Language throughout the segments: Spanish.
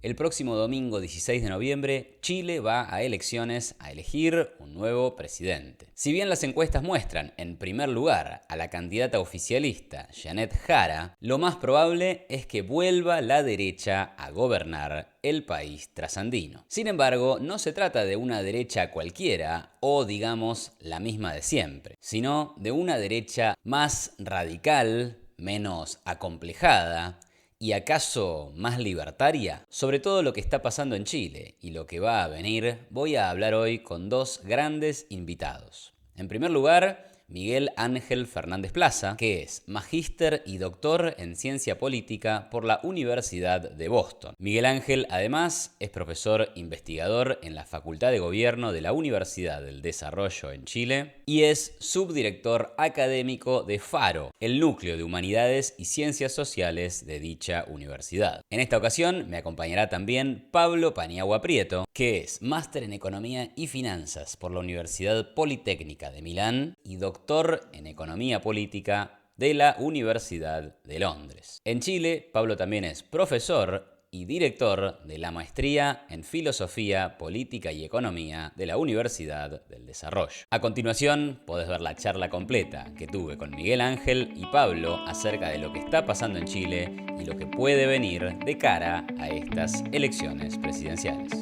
El próximo domingo 16 de noviembre, Chile va a elecciones a elegir un nuevo presidente. Si bien las encuestas muestran, en primer lugar, a la candidata oficialista, Janet Jara, lo más probable es que vuelva la derecha a gobernar el país trasandino. Sin embargo, no se trata de una derecha cualquiera o, digamos, la misma de siempre, sino de una derecha más radical, menos acomplejada, ¿y acaso más libertaria? Sobre todo lo que está pasando en Chile y lo que va a venir, voy a hablar hoy con dos grandes invitados. En primer lugar, Miguel Ángel Fernández Plaza, que es magíster y doctor en ciencia política por la Universidad de Boston. Miguel Ángel, además, es profesor investigador en la Facultad de Gobierno de la Universidad del Desarrollo en Chile y es subdirector académico de FARO, el núcleo de humanidades y ciencias sociales de dicha universidad. En esta ocasión me acompañará también Pablo Paniagua Prieto, que es máster en Economía y Finanzas por la Universidad Politécnica de Milán y doctor en Economía Política de la Universidad de Londres. En Chile, Pablo también es profesor y director de la maestría en Filosofía, Política y Economía de la Universidad del Desarrollo. A continuación, podés ver la charla completa que tuve con Miguel Ángel y Pablo acerca de lo que está pasando en Chile y lo que puede venir de cara a estas elecciones presidenciales.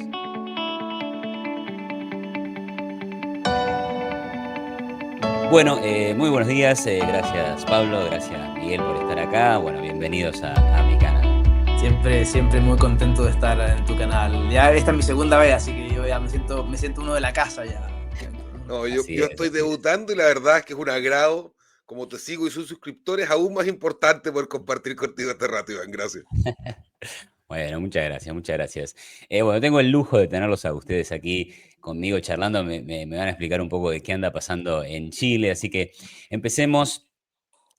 Bueno, muy buenos días, gracias Pablo, gracias Miguel por estar acá. Bueno, bienvenidos a mi canal. Siempre, siempre muy contento de estar en tu canal. Ya esta es mi segunda vez, así que yo ya me siento uno de la casa ya. Siento, ¿no? No, yo, Así yo es, estoy así es. debutando y la verdad es que es un agrado. Como te sigo y soy suscriptor, es aún más importante poder compartir contigo este rato, Iván. Gracias. Bueno, muchas gracias, muchas gracias. Bueno, tengo el lujo de tenerlos a ustedes aquí conmigo charlando. Me van a explicar un poco de qué anda pasando en Chile, así que empecemos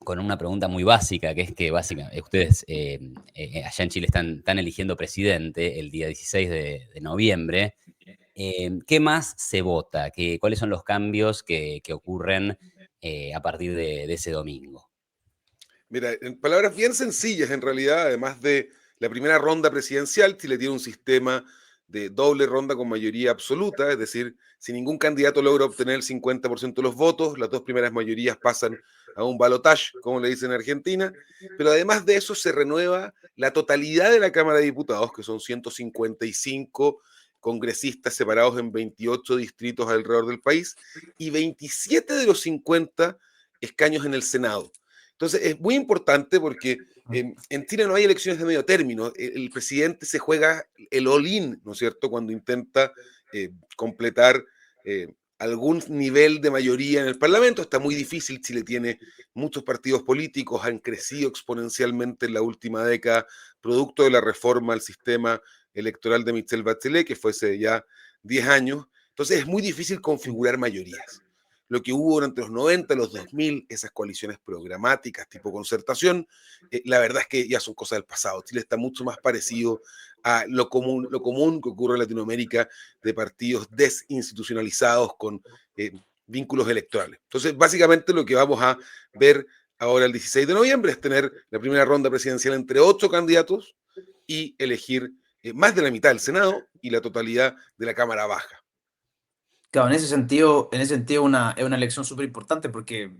con una pregunta muy básica, que es que básicamente ustedes allá en Chile están eligiendo presidente el día 16 de noviembre. ¿Qué más se vota? ¿Cuáles son los cambios que ocurren a partir de ese domingo? Mira, en palabras bien sencillas, en realidad, además de la primera ronda presidencial, Chile tiene un sistema de doble ronda con mayoría absoluta, es decir, si ningún candidato logra obtener el 50% de los votos, las dos primeras mayorías pasan a un balotaje, como le dicen en Argentina, pero además de eso se renueva la totalidad de la Cámara de Diputados, que son 155 congresistas separados en 28 distritos alrededor del país, y 27 de los 50 escaños en el Senado. Entonces es muy importante porque en Chile no hay elecciones de medio término. El presidente se juega el all-in, ¿no es cierto?, cuando intenta completar algún nivel de mayoría en el Parlamento. Está muy difícil. Chile tiene muchos partidos políticos, han crecido exponencialmente en la última década, producto de la reforma al sistema electoral de Michelle Bachelet, que fue hace ya 10 años. Entonces es muy difícil configurar mayorías. Lo que hubo durante los 90, los 2000, esas coaliciones programáticas tipo concertación, la verdad es que ya son cosas del pasado. Chile está mucho más parecido a lo común que ocurre en Latinoamérica de partidos desinstitucionalizados con vínculos electorales. Entonces, básicamente lo que vamos a ver ahora el 16 de noviembre es tener la primera ronda presidencial entre 8 candidatos y elegir más de la mitad del Senado y la totalidad de la Cámara Baja. Claro, en ese sentido es una elección súper importante porque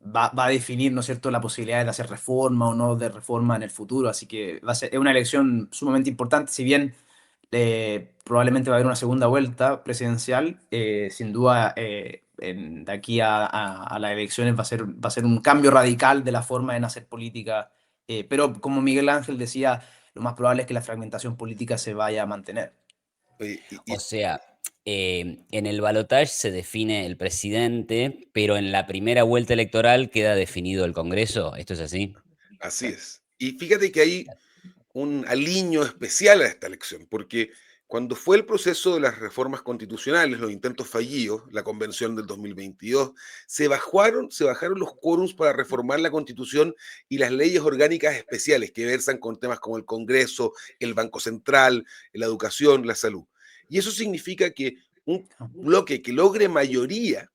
va a definir, ¿no es cierto?, la posibilidad de hacer reforma o no de reforma en el futuro. Así que es una elección sumamente importante. Si bien probablemente va a haber una segunda vuelta presidencial, sin duda de aquí a las elecciones va a ser un cambio radical de la forma de hacer política. Pero como Miguel Ángel decía, lo más probable es que la fragmentación política se vaya a mantener. Y, y, O y sea, en el balotaje se define el presidente, pero en la primera vuelta electoral queda definido el Congreso. ¿Esto es así? Así es. Y fíjate que hay un aliño especial a esta elección, porque cuando fue el proceso de las reformas constitucionales, los intentos fallidos, la convención del 2022, se bajaron los quórums para reformar la constitución y las leyes orgánicas especiales que versan con temas como el Congreso, el Banco Central, la educación, la salud. Y eso significa que un bloque que logre mayoría,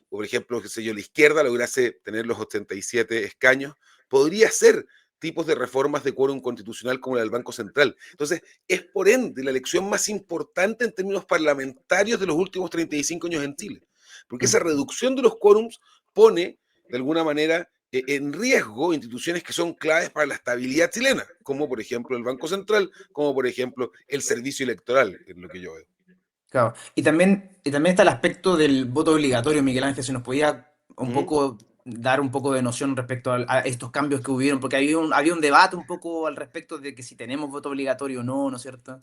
por ejemplo, qué sé yo, la izquierda lograse tener los 87 escaños, podría ser tipos de reformas de quórum constitucional como la del Banco Central. Entonces, es por ende la elección más importante en términos parlamentarios de los últimos 35 años en Chile, porque esa reducción de los quórums pone, de alguna manera, en riesgo instituciones que son claves para la estabilidad chilena, como por ejemplo el Banco Central, como por ejemplo el servicio electoral, en lo que yo veo. Claro. Y también está el aspecto del voto obligatorio, Miguel Ángel, si nos podía un ¿Mm? poco dar un poco de noción respecto a estos cambios que hubieron, porque había un debate un poco al respecto de que si tenemos voto obligatorio o no, ¿no es cierto?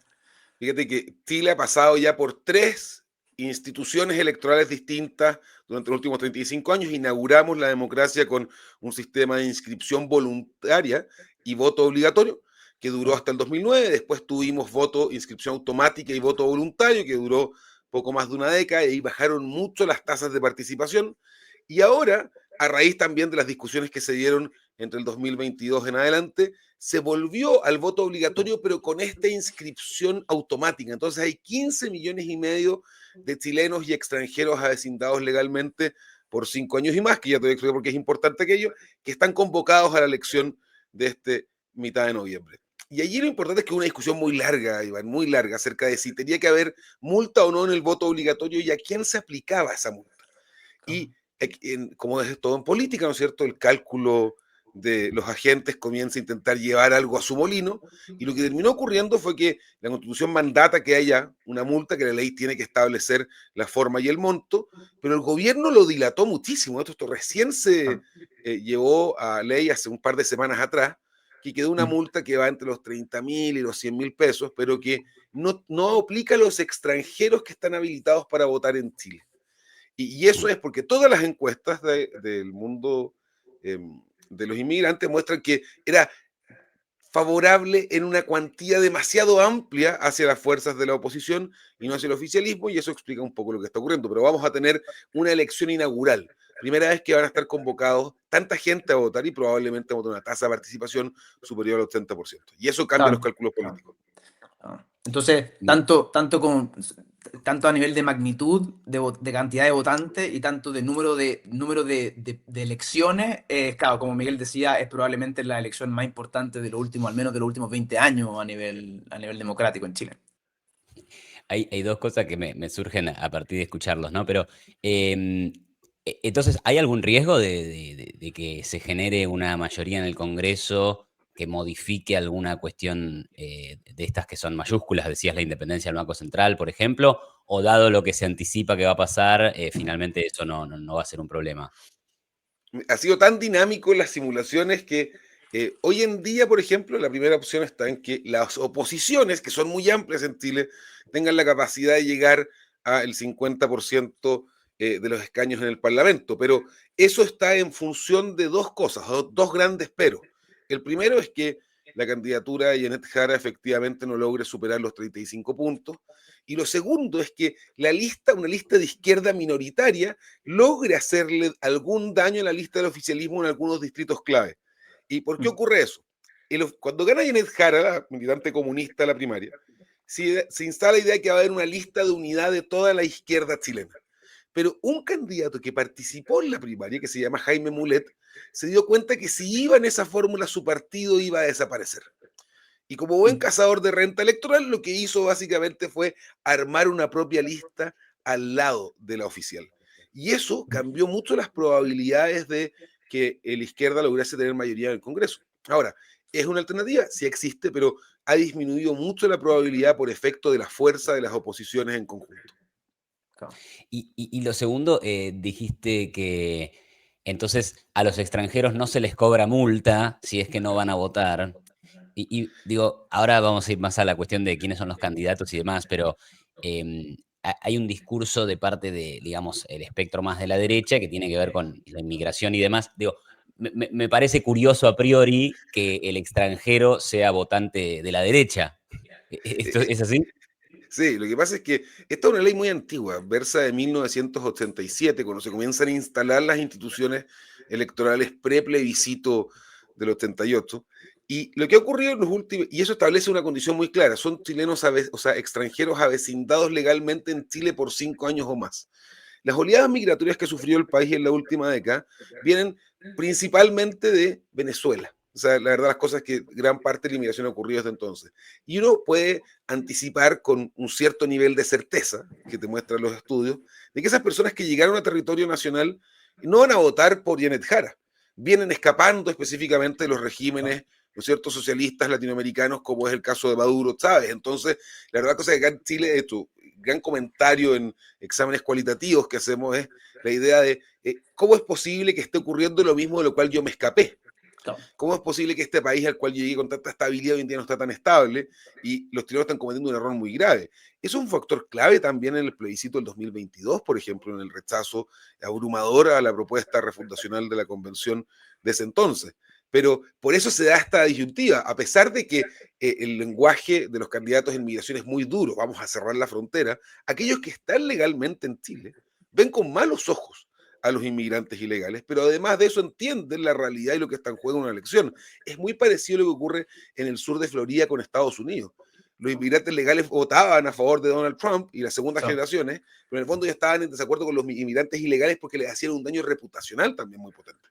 Fíjate que Chile ha pasado ya por 3 instituciones electorales distintas durante los últimos 35 años. Inauguramos la democracia con un sistema de inscripción voluntaria y voto obligatorio que duró hasta el 2009. Después tuvimos voto, inscripción automática y voto voluntario que duró poco más de una década y ahí bajaron mucho las tasas de participación. Y ahora, a raíz también de las discusiones que se dieron entre el 2022 en adelante, se volvió al voto obligatorio, pero con esta inscripción automática. Entonces hay 15 millones y medio de chilenos y extranjeros avecindados legalmente por 5 años y más, que ya te voy a explicar por qué es importante aquello, que están convocados a la elección de este mitad de noviembre. Y allí lo importante es que una discusión muy larga, Iván, muy larga, acerca de si tenía que haber multa o no en el voto obligatorio y a quién se aplicaba esa multa. Y como es todo en política, ¿no es cierto? El cálculo de los agentes comienza a intentar llevar algo a su molino, y lo que terminó ocurriendo fue que la Constitución mandata que haya una multa, que la ley tiene que establecer la forma y el monto, pero el gobierno lo dilató muchísimo. Esto recién se llevó a ley hace un par de semanas atrás, que quedó una multa que va entre los 30.000 y los 100.000 pesos, pero que no aplica a los extranjeros que están habilitados para votar en Chile. Y eso es porque todas las encuestas del mundo de los inmigrantes muestran que era favorable en una cuantía demasiado amplia hacia las fuerzas de la oposición y no hacia el oficialismo, y eso explica un poco lo que está ocurriendo. Pero vamos a tener una elección inaugural, primera vez que van a estar convocados tanta gente a votar y probablemente vamos a tener una tasa de participación superior al 80%. Y eso cambia los Claro. cálculos políticos. Entonces, tanto a nivel de magnitud, de cantidad de votantes y tanto de número de elecciones, claro, como Miguel decía, es probablemente la elección más importante de los últimos, al menos de los últimos 20 años a nivel democrático en Chile. Hay dos cosas que me surgen a partir de escucharlos, ¿no? Pero, entonces, ¿hay algún riesgo de que se genere una mayoría en el Congreso que modifique alguna cuestión de estas que son mayúsculas? Decías la independencia del Banco Central, por ejemplo, o dado lo que se anticipa que va a pasar, finalmente eso no va a ser un problema. Ha sido tan dinámico en las simulaciones que hoy en día, por ejemplo, la primera opción está en que las oposiciones, que son muy amplias en Chile, tengan la capacidad de llegar al 50% de los escaños en el Parlamento. Pero eso está en función de dos cosas, dos grandes peros. El primero es que la candidatura de Janet Jara efectivamente no logre superar los 35 puntos. Y lo segundo es que una lista de izquierda minoritaria, logre hacerle algún daño a la lista del oficialismo en algunos distritos clave. ¿Y por qué ocurre eso? Cuando gana Janet Jara, la militante comunista, la primaria, se instala la idea de que va a haber una lista de unidad de toda la izquierda chilena. Pero un candidato que participó en la primaria, que se llama Jaime Mulet, se dio cuenta que si iba en esa fórmula, su partido iba a desaparecer. Y como buen cazador de renta electoral, lo que hizo básicamente fue armar una propia lista al lado de la oficial. Y eso cambió mucho las probabilidades de que la izquierda lograse tener mayoría en el Congreso. Ahora, es una alternativa, sí existe, pero ha disminuido mucho la probabilidad por efecto de la fuerza de las oposiciones en conjunto. Claro. Y lo segundo, dijiste que entonces a los extranjeros no se les cobra multa si es que no van a votar. Y digo, ahora vamos a ir más a la cuestión de quiénes son los candidatos y demás, pero hay un discurso de parte de, digamos, el espectro más de la derecha que tiene que ver con la inmigración y demás. Digo, me parece curioso a priori que el extranjero sea votante de la derecha. ¿Esto Eh, es así? Sí, lo que pasa es que esta es una ley muy antigua, versa de 1987, cuando se comienzan a instalar las instituciones electorales pre-plebiscito del 88. Y lo que ha ocurrido en los últimos, y eso establece una condición muy clara, son chilenos, o sea, extranjeros avecindados legalmente en Chile por 5 años o más. Las oleadas migratorias que sufrió el país en la última década vienen principalmente de Venezuela. O sea, la verdad las cosas es que gran parte de la inmigración ha ocurrido desde entonces. Y uno puede anticipar con un cierto nivel de certeza, que te muestran los estudios, de que esas personas que llegaron a territorio nacional no van a votar por Janet Jara. Vienen escapando específicamente de los regímenes, ¿no es cierto?, socialistas latinoamericanos, como es el caso de Maduro, ¿sabes? Entonces, la verdad cosa es que acá en Chile, esto, gran comentario en exámenes cualitativos que hacemos es la idea de cómo es posible que esté ocurriendo lo mismo de lo cual yo me escapé. Claro. ¿Cómo es posible que este país al cual yo llegué con tanta estabilidad hoy en día no está tan estable y los chilenos están cometiendo un error muy grave? Eso es un factor clave también en el plebiscito del 2022, por ejemplo, en el rechazo abrumador a la propuesta refundacional de la convención de ese entonces. Pero por eso se da esta disyuntiva, a pesar de que el lenguaje de los candidatos en migración es muy duro, vamos a cerrar la frontera, aquellos que están legalmente en Chile ven con malos ojos a los inmigrantes ilegales, pero además de eso entienden la realidad y lo que está en juego en una elección. Es muy parecido a lo que ocurre en el sur de Florida con Estados Unidos. Los inmigrantes legales votaban a favor de Donald Trump y las segundas Claro. generaciones, pero en el fondo ya estaban en desacuerdo con los inmigrantes ilegales porque les hacían un daño reputacional también muy potente.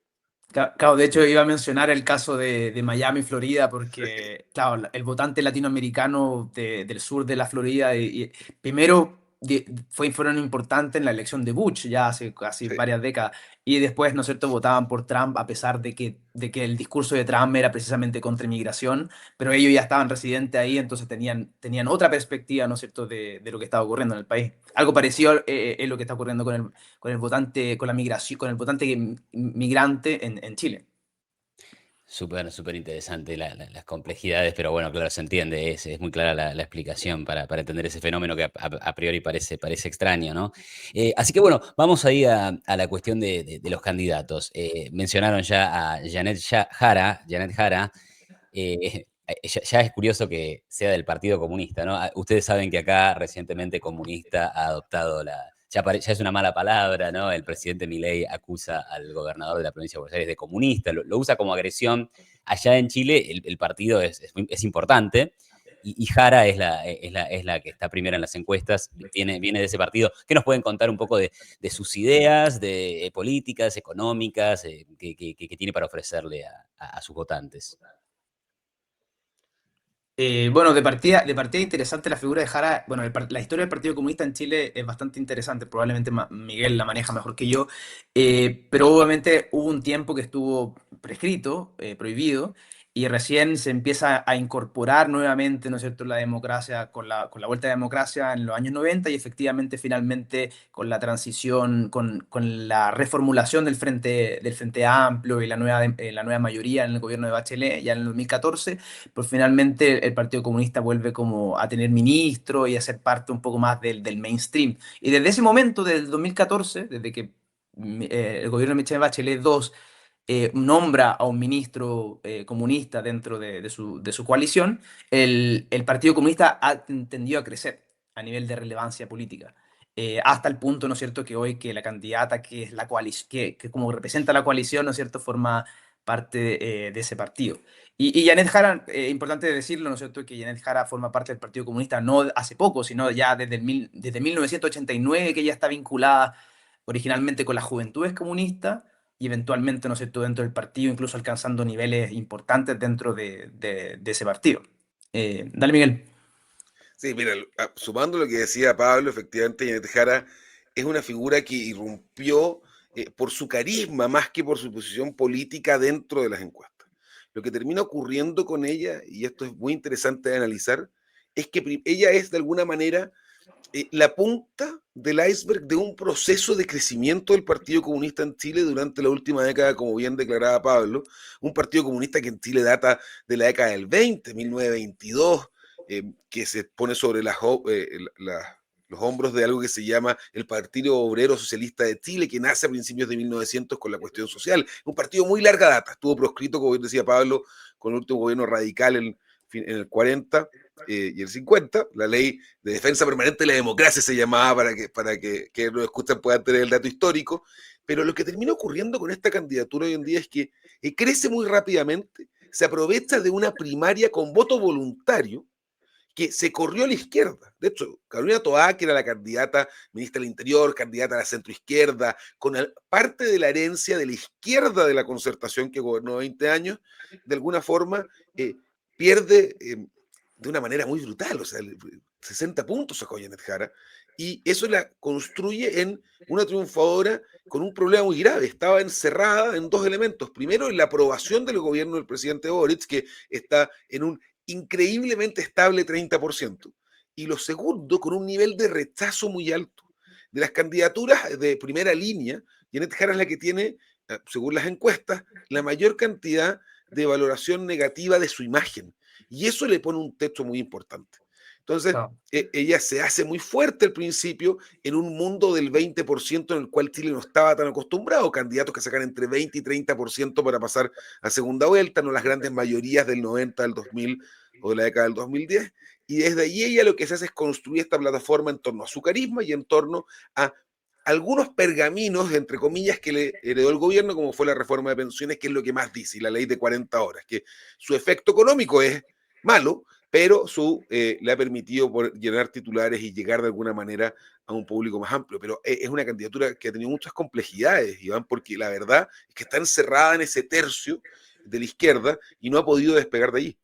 Claro, de hecho iba a mencionar el caso de Miami, Florida, porque, claro, el votante latinoamericano del sur de la Florida, primero fueron importantes en la elección de Bush, ya hace casi Sí. varias décadas, y después, ¿no es cierto?, votaban por Trump a pesar de que el discurso de Trump era precisamente contra inmigración, pero ellos ya estaban residentes ahí, entonces tenían otra perspectiva, ¿no es cierto?, de lo que estaba ocurriendo en el país. Algo parecido es lo que está ocurriendo con el votante, con la migración, con el votante migrante en Chile. Súper, súper interesante las complejidades, pero bueno, claro, se entiende, es muy clara la explicación para entender ese fenómeno que a priori parece extraño, ¿no? Así que bueno, vamos ahí a la cuestión de los candidatos. Mencionaron ya a Janet Jara, ya es curioso que sea del Partido Comunista, ¿no? Ustedes saben que acá recientemente comunista ha adoptado ya es una mala palabra, ¿no? El presidente Milei acusa al gobernador de la provincia de Buenos Aires de comunista, lo usa como agresión. Allá en Chile el partido es importante y Jara es la que está primera en las encuestas, viene de ese partido. ¿Qué nos pueden contar un poco de sus ideas, de políticas, económicas, que tiene para ofrecerle a sus votantes? Bueno, de partida interesante la figura de Jara. Bueno, la historia del Partido Comunista en Chile es bastante interesante. Probablemente Miguel la maneja mejor que yo. Pero obviamente hubo un tiempo que estuvo prescrito, prohibido, y recién se empieza a incorporar nuevamente, ¿no es cierto?, la democracia con la vuelta de la democracia en los años 90 y efectivamente, finalmente, con la transición, con la reformulación del Frente Amplio y la nueva mayoría en el gobierno de Bachelet, ya en el 2014 pues finalmente el Partido Comunista vuelve como a tener ministro y a ser parte un poco más del mainstream. Y desde ese momento, desde el 2014, desde que el gobierno de Michelle Bachelet II nombra a un ministro comunista dentro de su coalición, el Partido Comunista ha tendido a crecer a nivel de relevancia política. Hasta el punto, ¿no es cierto?, que hoy que la candidata que es la coalición, que como representa la coalición, ¿no es cierto?, forma parte de ese partido. Y Janet Jara, importante decirlo, ¿no es cierto?, que Janet Jara forma parte del Partido Comunista no hace poco, sino ya desde 1989 que ella está vinculada originalmente con las Juventudes Comunistas y eventualmente, ¿no es cierto?, dentro del partido, incluso alcanzando niveles importantes dentro de ese partido. Dale, Miguel. Sí, mira, sumando lo que decía Pablo, efectivamente, Janet Jara es una figura que irrumpió por su carisma más que por su posición política dentro de las encuestas. Lo que termina ocurriendo con ella, y esto es muy interesante de analizar, es que ella es de alguna manera la punta del iceberg de un proceso de crecimiento del Partido Comunista en Chile durante la última década, como bien declaraba Pablo, un Partido Comunista que en Chile data de la década del 20, 1922, que se pone sobre los hombros de algo que se llama el Partido Obrero Socialista de Chile, que nace a principios de 1900 con la cuestión social. Un partido muy larga data, estuvo proscrito, como bien decía Pablo, con el último gobierno radical en el 40 y el 50, la ley de defensa permanente de la democracia se llamaba para que nos escuchan puedan tener el dato histórico, pero lo que termina ocurriendo con esta candidatura hoy en día es que crece muy rápidamente, se aprovecha de una primaria con voto voluntario que se corrió a la izquierda. De hecho, Carolina Toá, que era la candidata ministra del Interior, candidata a la centroizquierda, con parte de la herencia de la izquierda de la Concertación que gobernó 20 años, de alguna forma pierde de una manera muy brutal, o sea, 60 puntos sacó Janet Jara, y eso la construye en una triunfadora con un problema muy grave. Estaba encerrada en dos elementos. Primero, en la aprobación del gobierno del presidente Boric, que está en un increíblemente estable 30%. Y lo segundo, con un nivel de rechazo muy alto. De las candidaturas de primera línea, Janet Jara es la que tiene, según las encuestas, la mayor cantidad de valoración negativa de su imagen. Y eso le pone un techo muy importante. Entonces, Claro. ella se hace muy fuerte al principio en un mundo del 20% en el cual Chile no estaba tan acostumbrado, candidatos que sacan entre 20 y 30% para pasar a segunda vuelta, no las grandes mayorías del 90, del 2000 o de la década del 2010. Y desde ahí ella lo que se hace es construir esta plataforma en torno a su carisma y en torno a algunos pergaminos, entre comillas, que le heredó el gobierno, como fue la reforma de pensiones, que es lo que más dice, y la ley de 40 horas, que su efecto económico es malo, pero le ha permitido llenar titulares y llegar de alguna manera a un público más amplio. Pero es una candidatura que ha tenido muchas complejidades, Iván, porque la verdad es que está encerrada en ese tercio de la izquierda y no ha podido despegar de allí.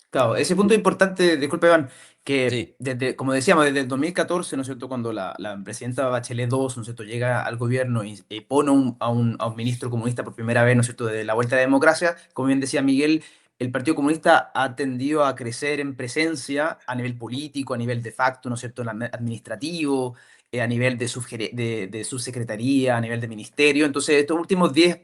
Claro, ese punto es importante, disculpe, Iván, que Sí. desde, como decíamos, desde el 2014, ¿no es cierto?, cuando la presidenta Bachelet II, ¿no es cierto?, llega al gobierno y pone a un ministro comunista por primera vez, ¿no es cierto?, desde la vuelta a la democracia, como bien decía Miguel, el Partido Comunista ha tendido a crecer en presencia a nivel político, a nivel de facto, ¿no es cierto?, administrativo, a nivel de subsecretaría, a nivel de ministerio. Entonces, estos últimos 10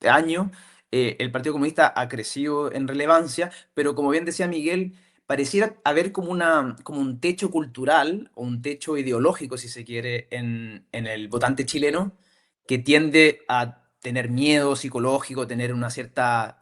años, el Partido Comunista ha crecido en relevancia, pero como bien decía Miguel, pareciera haber como un techo cultural o un techo ideológico, si se quiere, en el votante chileno, que tiende a tener miedo psicológico, tener una cierta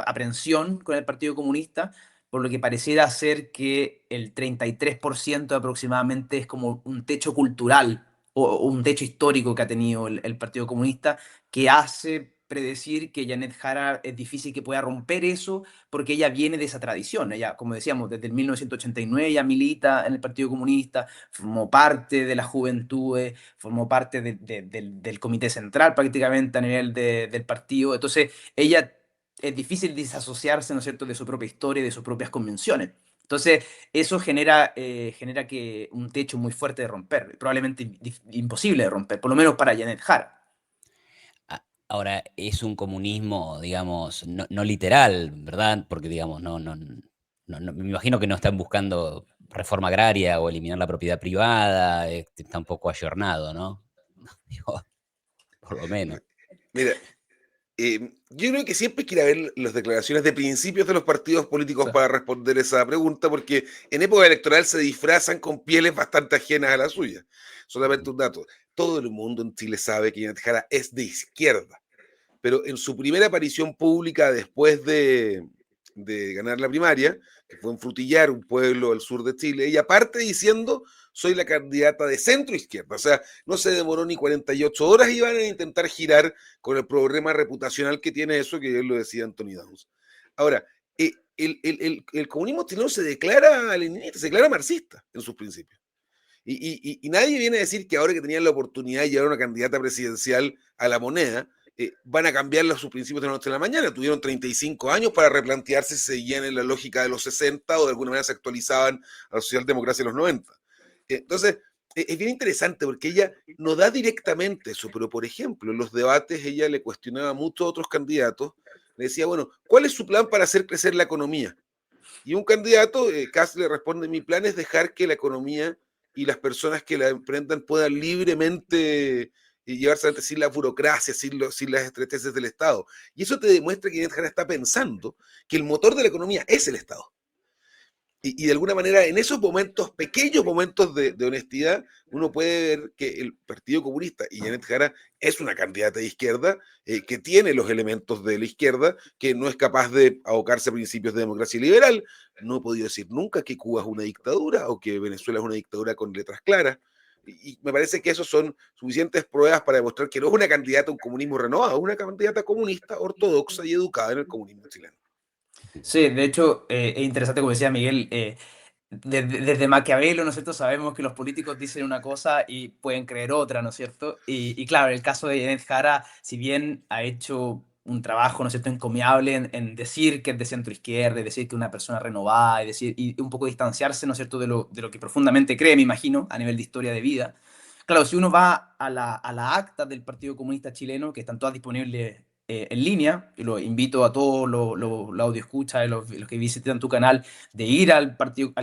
aprensión con el Partido Comunista, por lo que pareciera ser que el 33% aproximadamente es como un techo cultural o un techo histórico que ha tenido el Partido Comunista, que hace predecir que Janet Jara es difícil que pueda romper eso porque ella viene de esa tradición. Ella, como decíamos, desde el 1989 ya milita en el Partido Comunista, formó parte de las juventudes, formó parte del comité central prácticamente a nivel del partido. Entonces, ella es difícil disasociarse, ¿no es cierto?, de su propia historia y de sus propias convenciones. Entonces, eso genera que un techo muy fuerte de romper, probablemente imposible de romper, por lo menos para Janet Jara. Ahora, es un comunismo, digamos, no literal, ¿verdad? Porque, digamos, me imagino que no están buscando reforma agraria o eliminar la propiedad privada, está un poco ayornado, ¿no? Digo, por lo menos. Mira, yo creo que siempre hay que ir a ver las declaraciones de principios de los partidos políticos Sí. para responder esa pregunta, porque en época electoral se disfrazan con pieles bastante ajenas a la suya. Solamente un dato, todo el mundo en Chile sabe que Janet Jara es de izquierda, pero en su primera aparición pública después de ganar la primaria, que fue en Frutillar, un pueblo al sur de Chile, ella parte diciendo, soy la candidata de centro izquierda, o sea, no se demoró ni 48 horas y van a intentar girar con el problema reputacional que tiene eso, que él lo decía Anthony Downs. Ahora, el comunismo chileno se declara leninista, se declara marxista en sus principios. Y nadie viene a decir que ahora que tenían la oportunidad de llevar una candidata presidencial a la moneda, van a cambiar sus principios de la noche a la mañana. Tuvieron 35 años para replantearse si seguían en la lógica de los 60 o de alguna manera se actualizaban a la socialdemocracia de los 90. Entonces, es bien interesante porque ella no da directamente eso, pero por ejemplo, en los debates ella le cuestionaba mucho a otros candidatos, le decía, bueno, ¿cuál es su plan para hacer crecer la economía? Y un candidato, Kass le responde, mi plan es dejar que la economía y las personas que la emprendan puedan libremente llevarse adelante sin la burocracia, sin las estrecheces del Estado. Y eso te demuestra que Janet Jara está pensando que el motor de la economía es el Estado. Y de alguna manera, en esos momentos, pequeños momentos de honestidad, uno puede ver que el Partido Comunista y Janet Jara es una candidata de izquierda que tiene los elementos de la izquierda, que no es capaz de abocarse a principios de democracia liberal. No he podido decir nunca que Cuba es una dictadura o que Venezuela es una dictadura con letras claras. Y me parece que esos son suficientes pruebas para demostrar que no es una candidata a un comunismo renovado, es una candidata comunista, ortodoxa y educada en el comunismo chileno. Sí, de hecho, es interesante, como decía Miguel, desde Maquiavelo, ¿no es cierto? Sabemos que los políticos dicen una cosa y pueden creer otra, ¿no es cierto? Y claro, el caso de Janet Jara, si bien ha hecho un trabajo, ¿no es cierto?, encomiable en decir que es de centro izquierda, decir que es una persona renovada, y un poco distanciarse, ¿no es cierto?, de lo que profundamente cree, me imagino, a nivel de historia de vida. Claro, si uno va a la acta del Partido Comunista Chileno, que están todas disponibles en línea, y lo invito a todos los audioscuchas, los que visitan tu canal, de ir al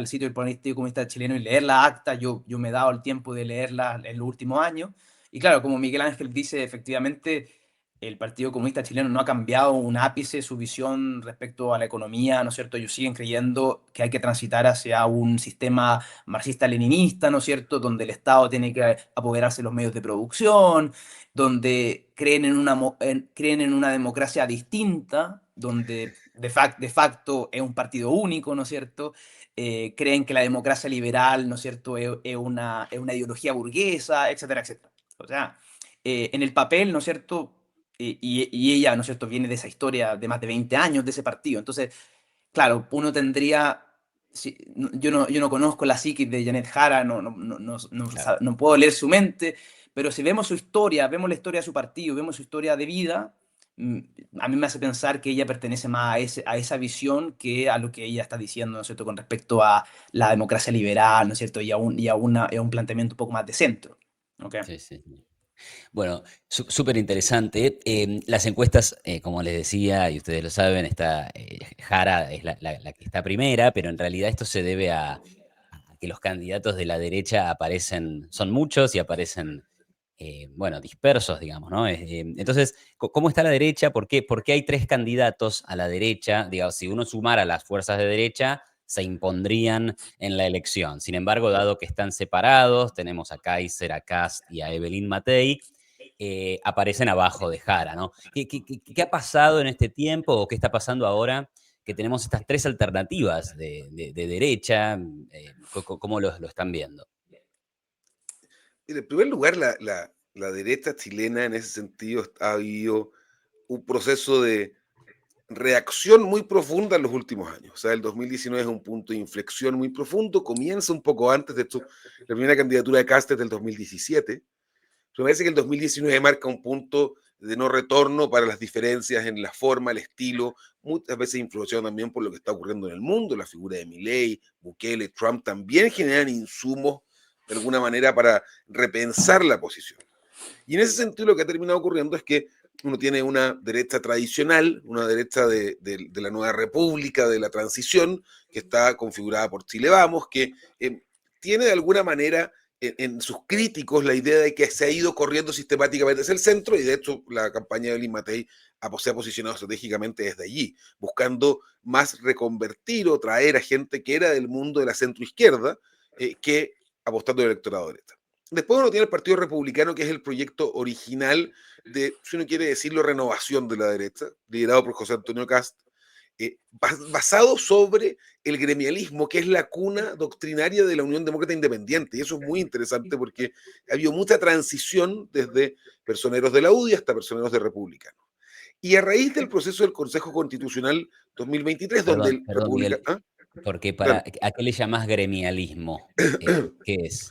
sitio del Partido Comunista Chileno y leer la acta. Yo me he dado el tiempo de leerla en los últimos años. Y claro, como Miguel Ángel dice, efectivamente, el Partido Comunista Chileno no ha cambiado un ápice su visión respecto a la economía, ¿no es cierto? Ellos siguen creyendo que hay que transitar hacia un sistema marxista-leninista, ¿no es cierto?, donde el Estado tiene que apoderarse de los medios de producción, donde creen en una democracia distinta, donde de facto es un partido único, ¿no es cierto? Creen que la democracia liberal, ¿no es cierto?, es una ideología burguesa, etcétera, etcétera. O sea, en el papel, ¿no es cierto?, y ella, ¿no es cierto?, viene de esa historia de más de 20 años de ese partido. Entonces, claro, uno tendría... yo no conozco la psiquis de Janet Jara, Claro. no puedo leer su mente, pero si vemos su historia, vemos la historia de su partido, vemos su historia de vida, mm, a mí me hace pensar que ella pertenece más a esa visión que a lo que ella está diciendo, ¿no es cierto?, con respecto a la democracia liberal, ¿no es cierto?, y a un planteamiento un poco más de centro. ¿Ok? Sí, sí, sí. Bueno, súper interesante. Las encuestas, como les decía, y ustedes lo saben, está Jara es la que está primera, pero en realidad esto se debe a que los candidatos de la derecha aparecen, son muchos y aparecen, bueno, dispersos, digamos, ¿no? Entonces, ¿cómo está la derecha? Por qué hay tres candidatos a la derecha? Digamos, si uno sumara las fuerzas de derecha, se impondrían en la elección. Sin embargo, dado que están separados, tenemos a Kaiser, a Kast y a Evelyn Matei, aparecen abajo de Jara, ¿no? ¿Qué ha pasado en este tiempo o qué está pasando ahora que tenemos estas tres alternativas de derecha? ¿Cómo lo están viendo? En primer lugar, la derecha chilena en ese sentido ha habido un proceso de reacción muy profunda en los últimos años. O sea, el 2019 es un punto de inflexión muy profundo, comienza un poco antes, de hecho, la primera candidatura de Cast es del 2017. Me parece que el 2019 marca un punto de no retorno para las diferencias en la forma, el estilo, muchas veces influenciado también por lo que está ocurriendo en el mundo. La figura de Milei, Bukele, Trump también generan insumos de alguna manera para repensar la posición. Y en ese sentido lo que ha terminado ocurriendo es que uno tiene una derecha tradicional, una derecha de la nueva república, de la transición, que está configurada por Chile Vamos, que tiene de alguna manera en sus críticos la idea de que se ha ido corriendo sistemáticamente hacia el centro, y de hecho la campaña de Lin Matei se ha posicionado estratégicamente desde allí, buscando más reconvertir o traer a gente que era del mundo de la centroizquierda, que apostando al electorado de derecha. Después uno tiene el Partido Republicano, que es el proyecto original de, si uno quiere decirlo, renovación de la derecha, liderado por José Antonio Cast, basado sobre el gremialismo, que es la cuna doctrinaria de la Unión Demócrata Independiente. Y eso es muy interesante porque ha habido mucha transición desde personeros de la UDI hasta personeros de republicanos. Y a raíz del proceso del Consejo Constitucional 2023, donde Perdón, el perdón, República... Miguel, ¿Ah? porque Dale. ¿a qué le llamás gremialismo? ¿Qué es?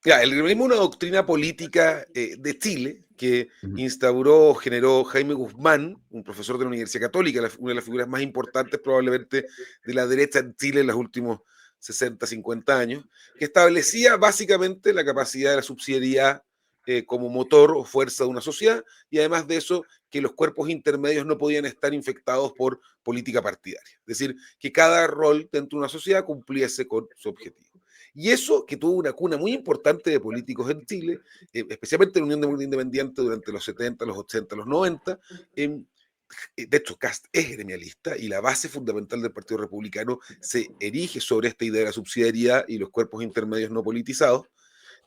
Ya, el liberalismo es una doctrina política de Chile que Ujú. instauró, generó Jaime Guzmán, un profesor de la Universidad Católica, una de las figuras más importantes probablemente de la derecha en Chile en los últimos 60, 50 años, que establecía básicamente la capacidad de la subsidiariedad como motor o fuerza de una sociedad, y además de eso, que los cuerpos intermedios no podían estar infectados por política partidaria. Es decir, que cada rol dentro de una sociedad cumpliese con su objetivo. Y eso, que tuvo una cuna muy importante de políticos en Chile, especialmente en la Unión Demócrata Independiente durante los 70, los 80, los 90. De hecho, Cast es gremialista y la base fundamental del Partido Republicano se erige sobre esta idea de la subsidiariedad y los cuerpos intermedios no politizados.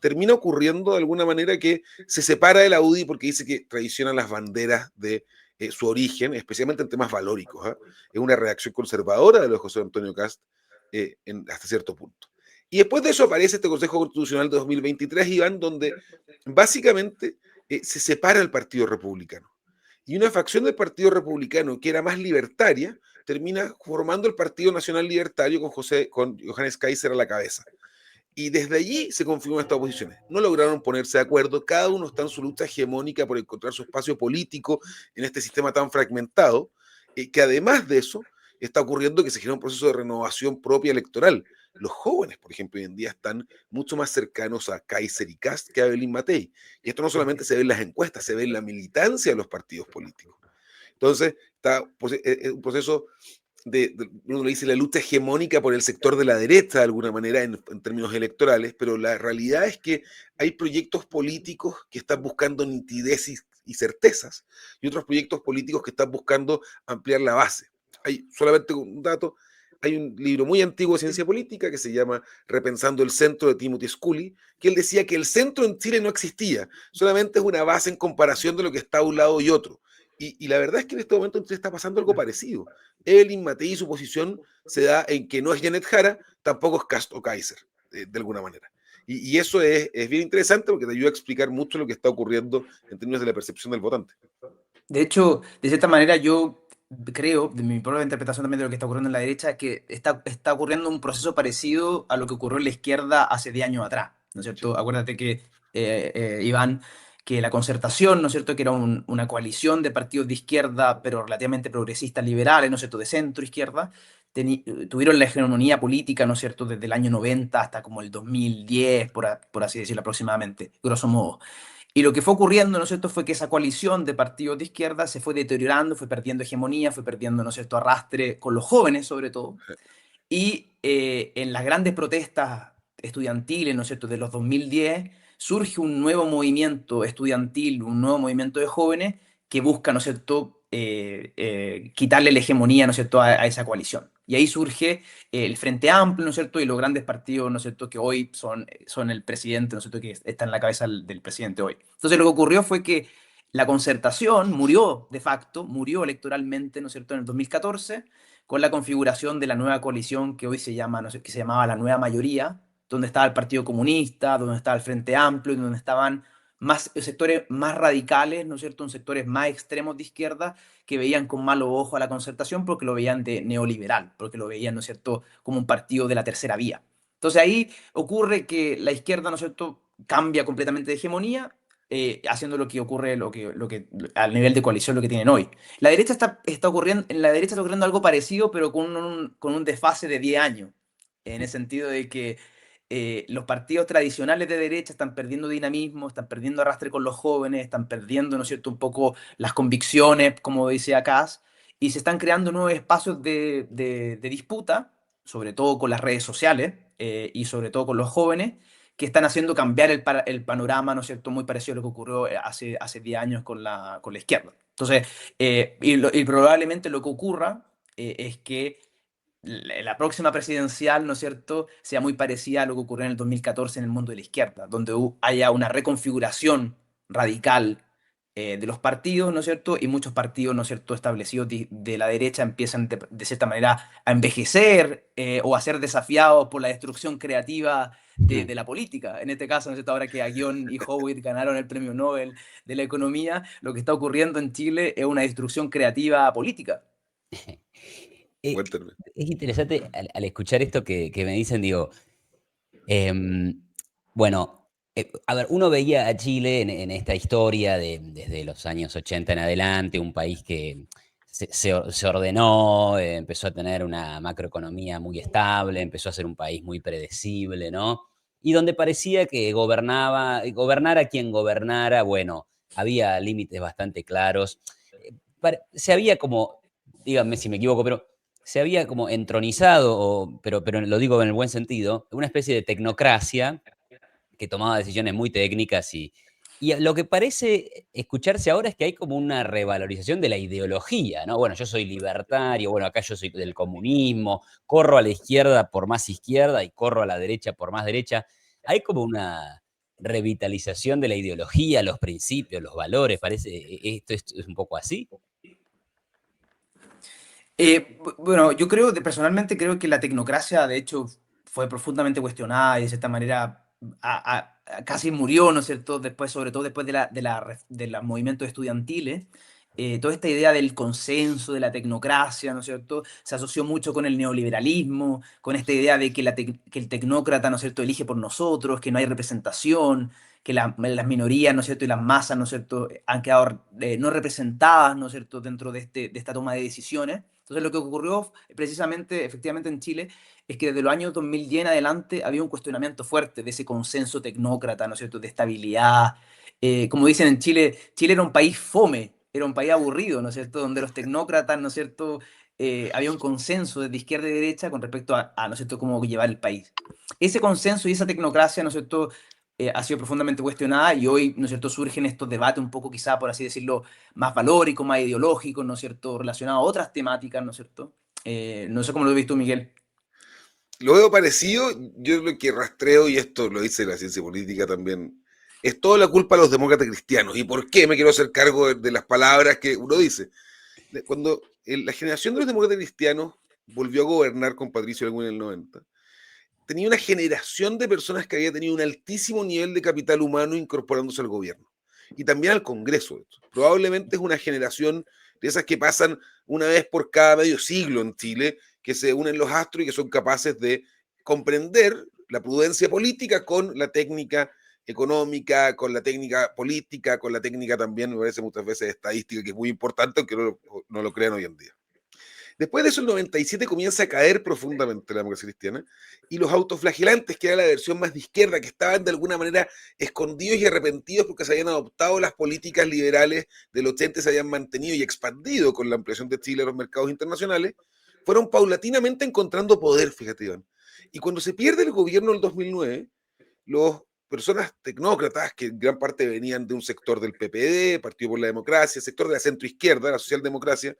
Termina ocurriendo de alguna manera que se separa de la UDI porque dice que traiciona las banderas de su origen, especialmente en temas valóricos. ¿Eh? Es una reacción conservadora de los José Antonio Cast hasta cierto punto. Y después de eso aparece este Consejo Constitucional de 2023, Iván, donde básicamente se separa el Partido Republicano. Y una facción del Partido Republicano que era más libertaria termina formando el Partido Nacional Libertario con Johannes Kaiser a la cabeza. Y desde allí se confirman estas oposiciones. No lograron ponerse de acuerdo, cada uno está en su lucha hegemónica por encontrar su espacio político en este sistema tan fragmentado, que además de eso está ocurriendo que se genera un proceso de renovación propia electoral. Los jóvenes, por ejemplo, hoy en día están mucho más cercanos a Kaiser y Kast que a Belín Matei. Y esto no solamente se ve en las encuestas, se ve en la militancia de los partidos políticos. Entonces, está un proceso uno le dice la lucha hegemónica por el sector de la derecha de alguna manera en términos electorales, pero la realidad es que hay proyectos políticos que están buscando nitidez y certezas y otros proyectos políticos que están buscando ampliar la base. Hay solamente un dato, hay un libro muy antiguo de ciencia política que se llama Repensando el Centro de Timothy Scully, que él decía que el centro en Chile no existía, solamente es una base en comparación de lo que está a un lado y otro. Y la verdad es que en este momento en Chile está pasando algo parecido. Evelyn Matei y su posición se da en que no es Janet Jara, tampoco es Kast o Kaiser, de alguna manera. Y eso es bien interesante porque te ayuda a explicar mucho lo que está ocurriendo en términos de la percepción del votante. De hecho, de cierta manera yo creo, de mi propia interpretación también de lo que está ocurriendo en la derecha, que está ocurriendo un proceso parecido a lo que ocurrió en la izquierda hace 10 años atrás, ¿no es cierto? Sí. Acuérdate que, Iván, que la Concertación, ¿no es cierto?, que era una coalición de partidos de izquierda, pero relativamente progresistas, liberales, ¿no es cierto?, de centro-izquierda, tuvieron la hegemonía política, ¿no es cierto?, desde el año 90 hasta como el 2010, por así decirlo aproximadamente, grosso modo. Y lo que fue ocurriendo, ¿no es cierto?, fue que esa coalición de partidos de izquierda se fue deteriorando, fue perdiendo hegemonía, fue perdiendo, ¿no es cierto?, arrastre con los jóvenes sobre todo. Y en las grandes protestas estudiantiles, ¿no es cierto?, de los 2010, surge un nuevo movimiento estudiantil, un nuevo movimiento de jóvenes que busca, ¿no es cierto?, quitarle la hegemonía, ¿no es cierto?, a esa coalición. Y ahí surge el Frente Amplio, ¿no es cierto?, y los grandes partidos, ¿no es cierto?, que hoy son el presidente, ¿no es cierto?, que está en la cabeza del presidente hoy. Entonces lo que ocurrió fue que la Concertación murió de facto, murió electoralmente, ¿no es cierto?, en el 2014, con la configuración de la nueva coalición que hoy se llama, no sé, que se llamaba la Nueva Mayoría, donde estaba el Partido Comunista, donde estaba el Frente Amplio, y donde estaban más sectores más radicales, ¿no es cierto?, sectores más extremos de izquierda que veían con malo ojo a la Concertación porque lo veían de neoliberal, porque lo veían, ¿no es cierto?, como un partido de la tercera vía. Entonces ahí ocurre que la izquierda, ¿no es cierto?, cambia completamente de hegemonía, haciendo lo que ocurre, al nivel de coalición, lo que tienen hoy. En la derecha está ocurriendo algo parecido, pero con un desfase de 10 años, en el sentido de que los partidos tradicionales de derecha están perdiendo dinamismo, están perdiendo arrastre con los jóvenes, están perdiendo, ¿no es cierto?, un poco las convicciones, como decía Kass, y se están creando nuevos espacios de disputa, sobre todo con las redes sociales y sobre todo con los jóvenes, que están haciendo cambiar el panorama, ¿no es cierto?, muy parecido a lo que ocurrió hace 10 años con la izquierda. Entonces, y probablemente lo que ocurra es que la próxima presidencial, ¿no es cierto?, sea muy parecida a lo que ocurrió en el 2014 en el mundo de la izquierda, donde haya una reconfiguración radical de los partidos, ¿no es cierto?, y muchos partidos, ¿no es cierto?, establecidos de la derecha empiezan de cierta manera a envejecer o a ser desafiados por la destrucción creativa de la política. En este caso, ¿no es cierto?, ahora que Aguillón y Howitt ganaron el premio Nobel de la economía, lo que está ocurriendo en Chile es una destrucción creativa política. Eh, Buen término. es interesante al escuchar esto que me dicen, digo, em, bueno, a ver, uno veía a Chile en esta historia desde los años 80 en adelante, un país que se ordenó, empezó a tener una macroeconomía muy estable, empezó a ser un país muy predecible, ¿no? Y donde parecía que gobernara quien gobernara, bueno, había límites bastante claros. Se había como, díganme si me equivoco, pero se había como entronizado, pero lo digo en el buen sentido, una especie de tecnocracia que tomaba decisiones muy técnicas y lo que parece escucharse ahora es que hay como una revalorización de la ideología, ¿no? Bueno, yo soy libertario, bueno, acá yo soy del comunismo, corro a la izquierda por más izquierda y corro a la derecha por más derecha. Hay como una revitalización de la ideología, los principios, los valores, parece, esto es un poco así. Bueno, personalmente creo que la tecnocracia, de hecho, fue profundamente cuestionada y de cierta manera casi murió, ¿no es cierto?, después, sobre todo después de los movimientos estudiantiles. toda esta idea del consenso, de la tecnocracia, ¿no es cierto? Se asoció mucho con el neoliberalismo, con esta idea de que, que el tecnócrata, ¿no es cierto?, elige por nosotros, que no hay representación, que las minorías, ¿no es cierto?, y las masas, ¿no es cierto?, han quedado no representadas, ¿no es cierto?, dentro de, de esta toma de decisiones. Entonces, lo que ocurrió precisamente, efectivamente, en Chile, es que desde los años 2010 en adelante había un cuestionamiento fuerte de ese consenso tecnócrata, ¿no es cierto?, de estabilidad. Como dicen en Chile, Chile era un país fome, era un país aburrido, ¿no es cierto?, donde los tecnócratas, ¿no es cierto?, había un consenso desde izquierda y derecha con respecto ¿no es cierto?, cómo llevar el país. Ese consenso y esa tecnocracia, ¿no es cierto?, ha sido profundamente cuestionada y hoy, ¿no es cierto?, surgen estos debates un poco quizá, por así decirlo, más valóricos, más ideológicos, ¿no es cierto?, relacionados a otras temáticas, ¿no es cierto? No sé cómo lo has visto, Miguel. Lo veo parecido, yo lo que rastreo, y esto lo dice la ciencia política también, es toda la culpa de los demócratas cristianos. ¿Y por qué me quiero hacer cargo de las palabras que uno dice? Cuando la generación de los demócratas cristianos volvió a gobernar con Patricio Elwin en el 90, tenía una generación de personas que había tenido un altísimo nivel de capital humano incorporándose al gobierno y también al Congreso. Probablemente es una generación de esas que pasan una vez por cada medio siglo en Chile, que se unen los astros y que son capaces de comprender la prudencia política con la técnica económica, con la técnica política, con la técnica también, me parece muchas veces estadística, que es muy importante, aunque no lo crean hoy en día. Después de eso, el 97 comienza a caer profundamente la democracia cristiana y los autoflagelantes, que era la versión más de izquierda, que estaban de alguna manera escondidos y arrepentidos porque se habían adoptado las políticas liberales del 80, se habían mantenido y expandido con la ampliación de Chile a los mercados internacionales, fueron paulatinamente encontrando poder, fíjate, Iván. Y cuando se pierde el gobierno en el 2009, los personas tecnócratas, que en gran parte venían de un sector del PPD, Partido por la Democracia, sector de la centroizquierda, la socialdemocracia,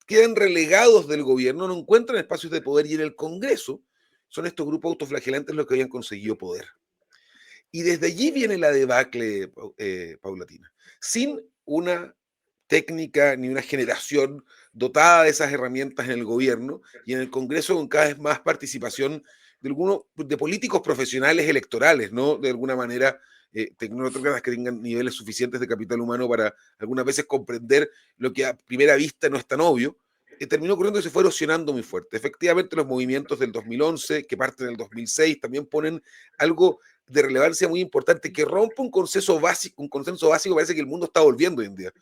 quedan relegados del gobierno, no encuentran espacios de poder y en el Congreso son estos grupos autoflagelantes los que habían conseguido poder. Y desde allí viene la debacle paulatina. Sin una técnica ni una generación dotada de esas herramientas en el gobierno y en el Congreso con cada vez más participación de políticos profesionales electorales, ¿no? De alguna manera, tecnócratas que tengan niveles suficientes de capital humano para algunas veces comprender lo que a primera vista no es tan obvio, terminó ocurriendo que se fue erosionando muy fuerte. Efectivamente, los movimientos del 2011, que parten del 2006, también ponen algo de relevancia muy importante, que rompe un consenso básico, parece que el mundo está volviendo hoy en día.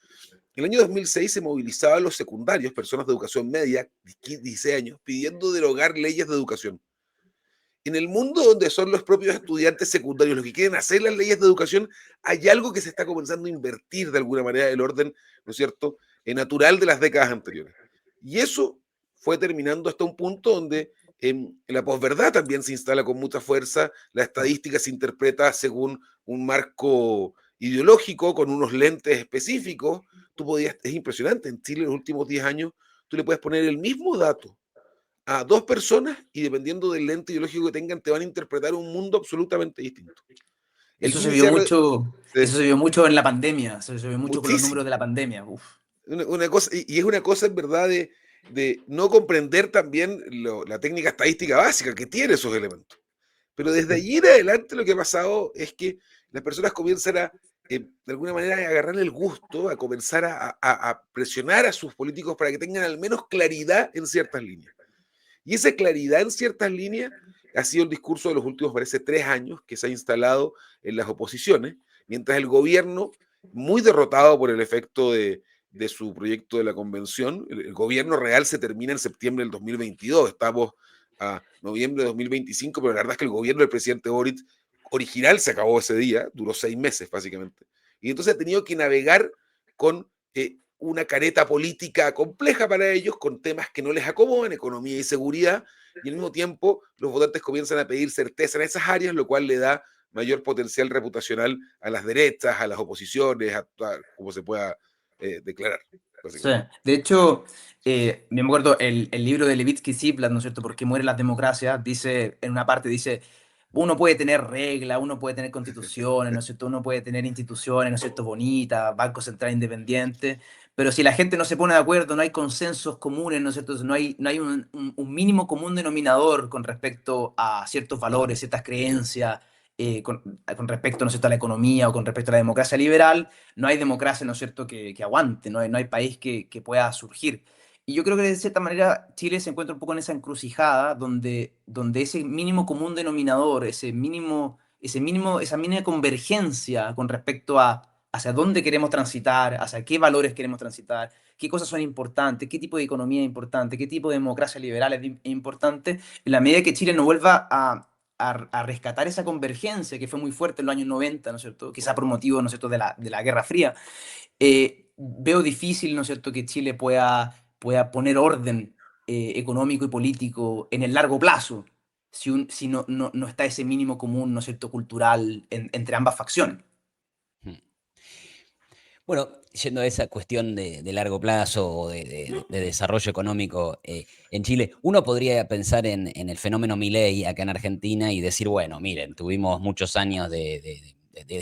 En el año 2006 se movilizaban los secundarios, personas de educación media, 16 años, pidiendo derogar leyes de educación. En el mundo donde son los propios estudiantes secundarios los que quieren hacer las leyes de educación, hay algo que se está comenzando a invertir de alguna manera el orden, ¿no es cierto?, natural de las décadas anteriores. Y eso fue terminando hasta un punto donde en la posverdad también se instala con mucha fuerza, la estadística se interpreta según un marco ideológico, con unos lentes específicos. Es impresionante, en Chile en los últimos 10 años, tú le puedes poner el mismo dato a dos personas y dependiendo del lente ideológico que tengan, te van a interpretar un mundo absolutamente distinto. El Eso se Gini vio se ha mucho, eso se vio mucho en la pandemia, eso se vio mucho con los números muchísimo. de la pandemia. Uf. Una cosa, y es una cosa en verdad de no comprender también la técnica estadística básica que tiene esos elementos. Pero desde allí en adelante lo que ha pasado es que las personas comienzan de alguna manera, a agarrar el gusto, a comenzar a presionar a sus políticos para que tengan al menos claridad en ciertas líneas. Y esa claridad en ciertas líneas ha sido el discurso de los últimos, parece, 3 años que se ha instalado en las oposiciones, mientras el gobierno, muy derrotado por el efecto de su proyecto de la convención, el gobierno real se termina en septiembre del 2022, estamos a noviembre de 2025, pero la verdad es que el gobierno del presidente Boric original se acabó ese día, duró 6 meses básicamente, y entonces ha tenido que navegar con una careta política compleja para ellos, con temas que no les acomodan, economía y seguridad, y al mismo tiempo los votantes comienzan a pedir certeza en esas áreas, lo cual le da mayor potencial reputacional a las derechas, a las oposiciones, a como se pueda declarar, Sí. básicamente. De hecho, me acuerdo el libro de Levitsky Ziplat, ¿no es cierto? ¿Por qué mueren las democracias? Dice, en una parte dice, uno puede tener reglas, uno puede tener constituciones, ¿no es cierto? Uno puede tener instituciones, ¿no es cierto? Bonitas, Banco Central independiente, pero si la gente no se pone de acuerdo, no hay consensos comunes, ¿no es cierto? No hay un mínimo común denominador con respecto a ciertos valores, ciertas creencias, con respecto, ¿no es cierto?, a la economía o con respecto a la democracia liberal. No hay democracia, ¿no es cierto?, que aguante, no hay país que pueda surgir. Y yo creo que de cierta manera Chile se encuentra un poco en esa encrucijada donde ese mínimo común denominador, esa mínima convergencia con respecto a hacia dónde queremos transitar, hacia qué valores queremos transitar, qué cosas son importantes, qué tipo de economía es importante, qué tipo de democracia liberal es importante, en la medida que Chile no vuelva a rescatar esa convergencia que fue muy fuerte en los años 90, ¿no es cierto? Quizá por motivo, ¿no es cierto?, de la Guerra Fría. Veo difícil, ¿no es cierto?, que Chile pueda poner orden económico y político en el largo plazo si no está ese mínimo común, ¿no es cierto?, cultural entre ambas facciones. Hmm. Bueno, yendo a esa cuestión de largo plazo o de desarrollo económico en Chile, uno podría pensar en el fenómeno Milei acá en Argentina y decir, bueno, miren, tuvimos muchos años de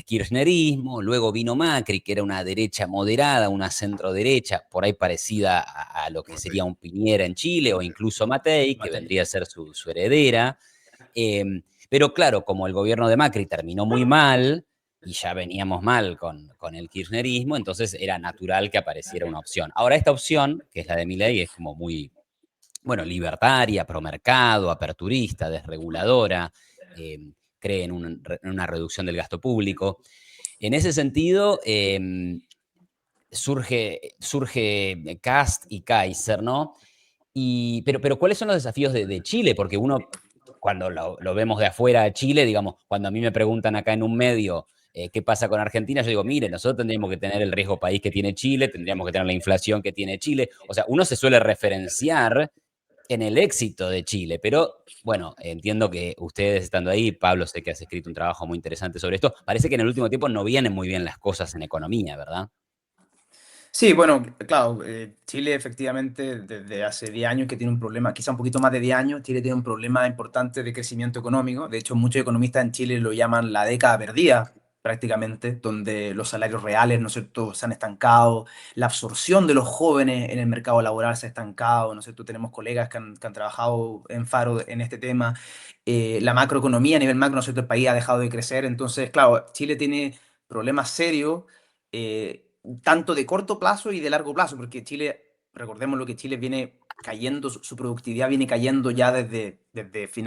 kirchnerismo, luego vino Macri, que era una derecha moderada, una centro-derecha, por ahí parecida a lo que sería un Piñera en Chile, o incluso Matei, que vendría a ser su heredera. Pero claro, como el gobierno de Macri terminó muy mal, y ya veníamos mal con el kirchnerismo, entonces era natural que apareciera una opción. Ahora esta opción, que es la de Milei, es como muy, bueno, libertaria, promercado, aperturista, desreguladora, eh, cree en una reducción del gasto público. En ese sentido, surge Kast y Kaiser, ¿no? Pero ¿cuáles son los desafíos de Chile? Porque uno, cuando lo vemos de afuera de Chile, digamos, cuando a mí me preguntan acá en un medio qué pasa con Argentina, yo digo, mire, nosotros tendríamos que tener el riesgo país que tiene Chile, tendríamos que tener la inflación que tiene Chile. O sea, uno se suele referenciar en el éxito de Chile, pero bueno, entiendo que ustedes estando ahí, Pablo, sé que has escrito un trabajo muy interesante sobre esto, parece que en el último tiempo no vienen muy bien las cosas en economía, ¿verdad? Sí, bueno, claro, Chile efectivamente desde hace 10 años que tiene un problema, quizá un poquito más de 10 años, Chile tiene un problema importante de crecimiento económico. De hecho, muchos economistas en Chile lo llaman la década perdida, prácticamente, donde los salarios reales, ¿no es cierto?, se han estancado, la absorción de los jóvenes en el mercado laboral se ha estancado, ¿no es cierto? Tenemos colegas que han trabajado en Faro en este tema. La macroeconomía a nivel macro, ¿no es cierto?, el país ha dejado de crecer. Entonces, claro, Chile tiene problemas serios. eh, Tanto de corto plazo y de largo plazo, porque Chile, recordemos lo que Chile viene cayendo, su productividad viene cayendo ya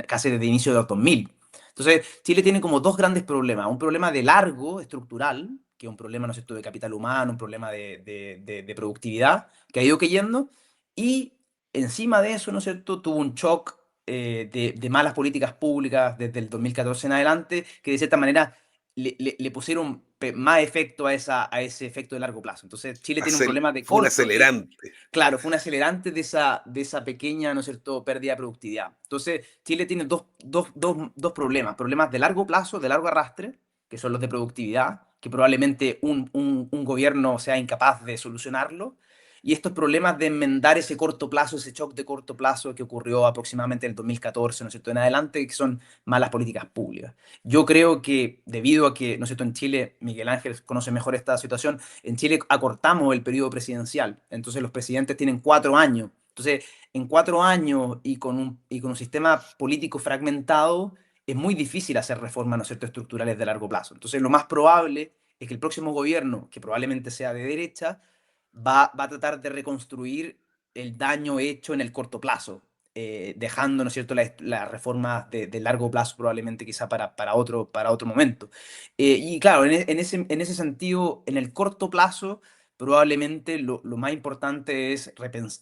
casi desde inicio de los 2000. Entonces, Chile tiene como dos grandes problemas. Un problema de largo, estructural, que es un problema, ¿no es cierto?, de capital humano, un problema de productividad, que ha ido cayendo, y encima de eso, ¿no es cierto?, tuvo un shock de malas políticas públicas desde el 2014 en adelante, que de cierta manera le pusieron más efecto a ese efecto de largo plazo. Entonces, Chile tiene un problema de Fue un corto y, acelerante. claro, fue un acelerante de esa pequeña, ¿no es cierto?, pérdida de productividad. Entonces, Chile tiene dos problemas. Problemas de largo plazo, de largo arrastre, que son los de productividad, que probablemente un gobierno sea incapaz de solucionarlo. Y estos problemas de enmendar ese corto plazo, ese shock de corto plazo que ocurrió aproximadamente en el 2014, ¿no es cierto?, en adelante, que son malas políticas públicas. Yo creo que debido a que, ¿no es cierto?, en Chile, Miguel Ángel conoce mejor esta situación, en Chile acortamos el periodo presidencial, entonces los presidentes tienen 4 años. Entonces, en 4 años y con un sistema político fragmentado, es muy difícil hacer reformas, ¿no es cierto?, estructurales de largo plazo. Entonces, lo más probable es que el próximo gobierno, que probablemente sea de derecha, va a tratar de reconstruir el daño hecho en el corto plazo, dejando, ¿no es cierto?, las reformas de largo plazo probablemente quizá para otro momento. Y claro, en ese sentido, en el corto plazo, probablemente lo más importante es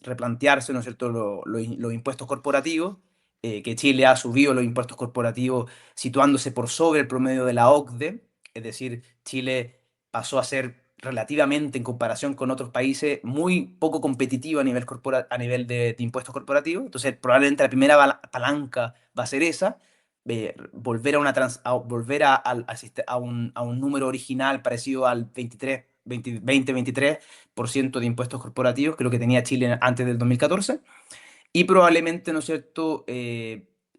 replantearse, ¿no es cierto?, los impuestos corporativos, que Chile ha subido los impuestos corporativos situándose por sobre el promedio de la OCDE, es decir, Chile pasó a ser relativamente en comparación con otros países muy poco competitivo a nivel de impuestos corporativos. Entonces, probablemente la primera palanca va a ser esa, volver a un número original parecido al 20-23% de impuestos corporativos, que es lo que tenía Chile antes del 2014, y probablemente, ¿no es cierto?,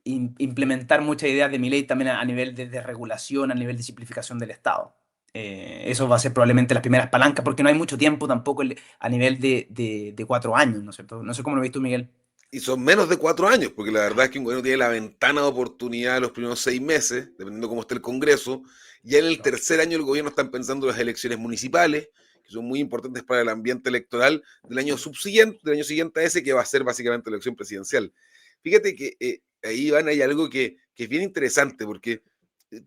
implementar muchas ideas de mi ley también a nivel de regulación, a nivel de simplificación del Estado. Eso va a ser probablemente las primeras palancas, porque no hay mucho tiempo tampoco a nivel de 4 años, ¿no es cierto? No sé cómo lo ves tú, Miguel. Y son menos de 4 años, porque la verdad es que un gobierno tiene la ventana de oportunidad de los primeros 6 meses, dependiendo cómo esté el Congreso. Ya en el Claro. tercer año el gobierno está pensando en las elecciones municipales, que son muy importantes para el ambiente electoral del año subsiguiente, del año siguiente a ese, que va a ser básicamente la elección presidencial. Fíjate que ahí van, hay algo que es bien interesante, porque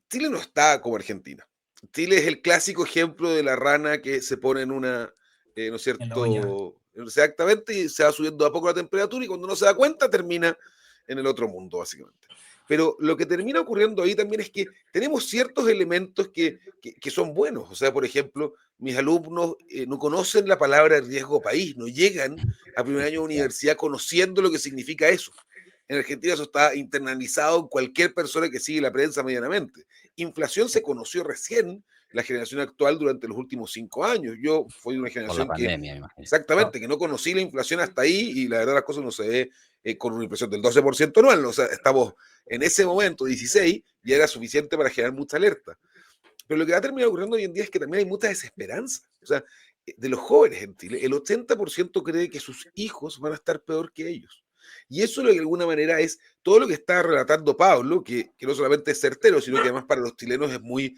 Chile no está como Argentina. Chile es el clásico ejemplo de la rana que se pone en una, ¿no es En la olla. cierto? Exactamente, y se va subiendo a poco la temperatura y cuando no se da cuenta termina en el otro mundo, básicamente. Pero lo que termina ocurriendo ahí también es que tenemos ciertos elementos que son buenos. O sea, por ejemplo, mis alumnos no conocen la palabra riesgo país, no llegan a primer año de Claro. universidad conociendo lo que significa eso. En Argentina eso está internalizado en cualquier persona que sigue la prensa medianamente. Inflación se conoció recién la generación actual durante los últimos 5 años. Yo fui de una Por la generación que, pandemia, me imagino. Claro. exactamente, que no conocí la inflación hasta ahí y la verdad las cosas no se ve con una inflación del 12% anual. O sea, estamos en ese momento, 16, y era suficiente para generar mucha alerta. Pero lo que va a terminar ocurriendo hoy en día es que también hay mucha desesperanza. O sea, de los jóvenes en Chile, el 80% cree que sus hijos van a estar peor que ellos. Y eso lo que de alguna manera es todo lo que está relatando Pablo, que no solamente es certero, sino que además para los chilenos es muy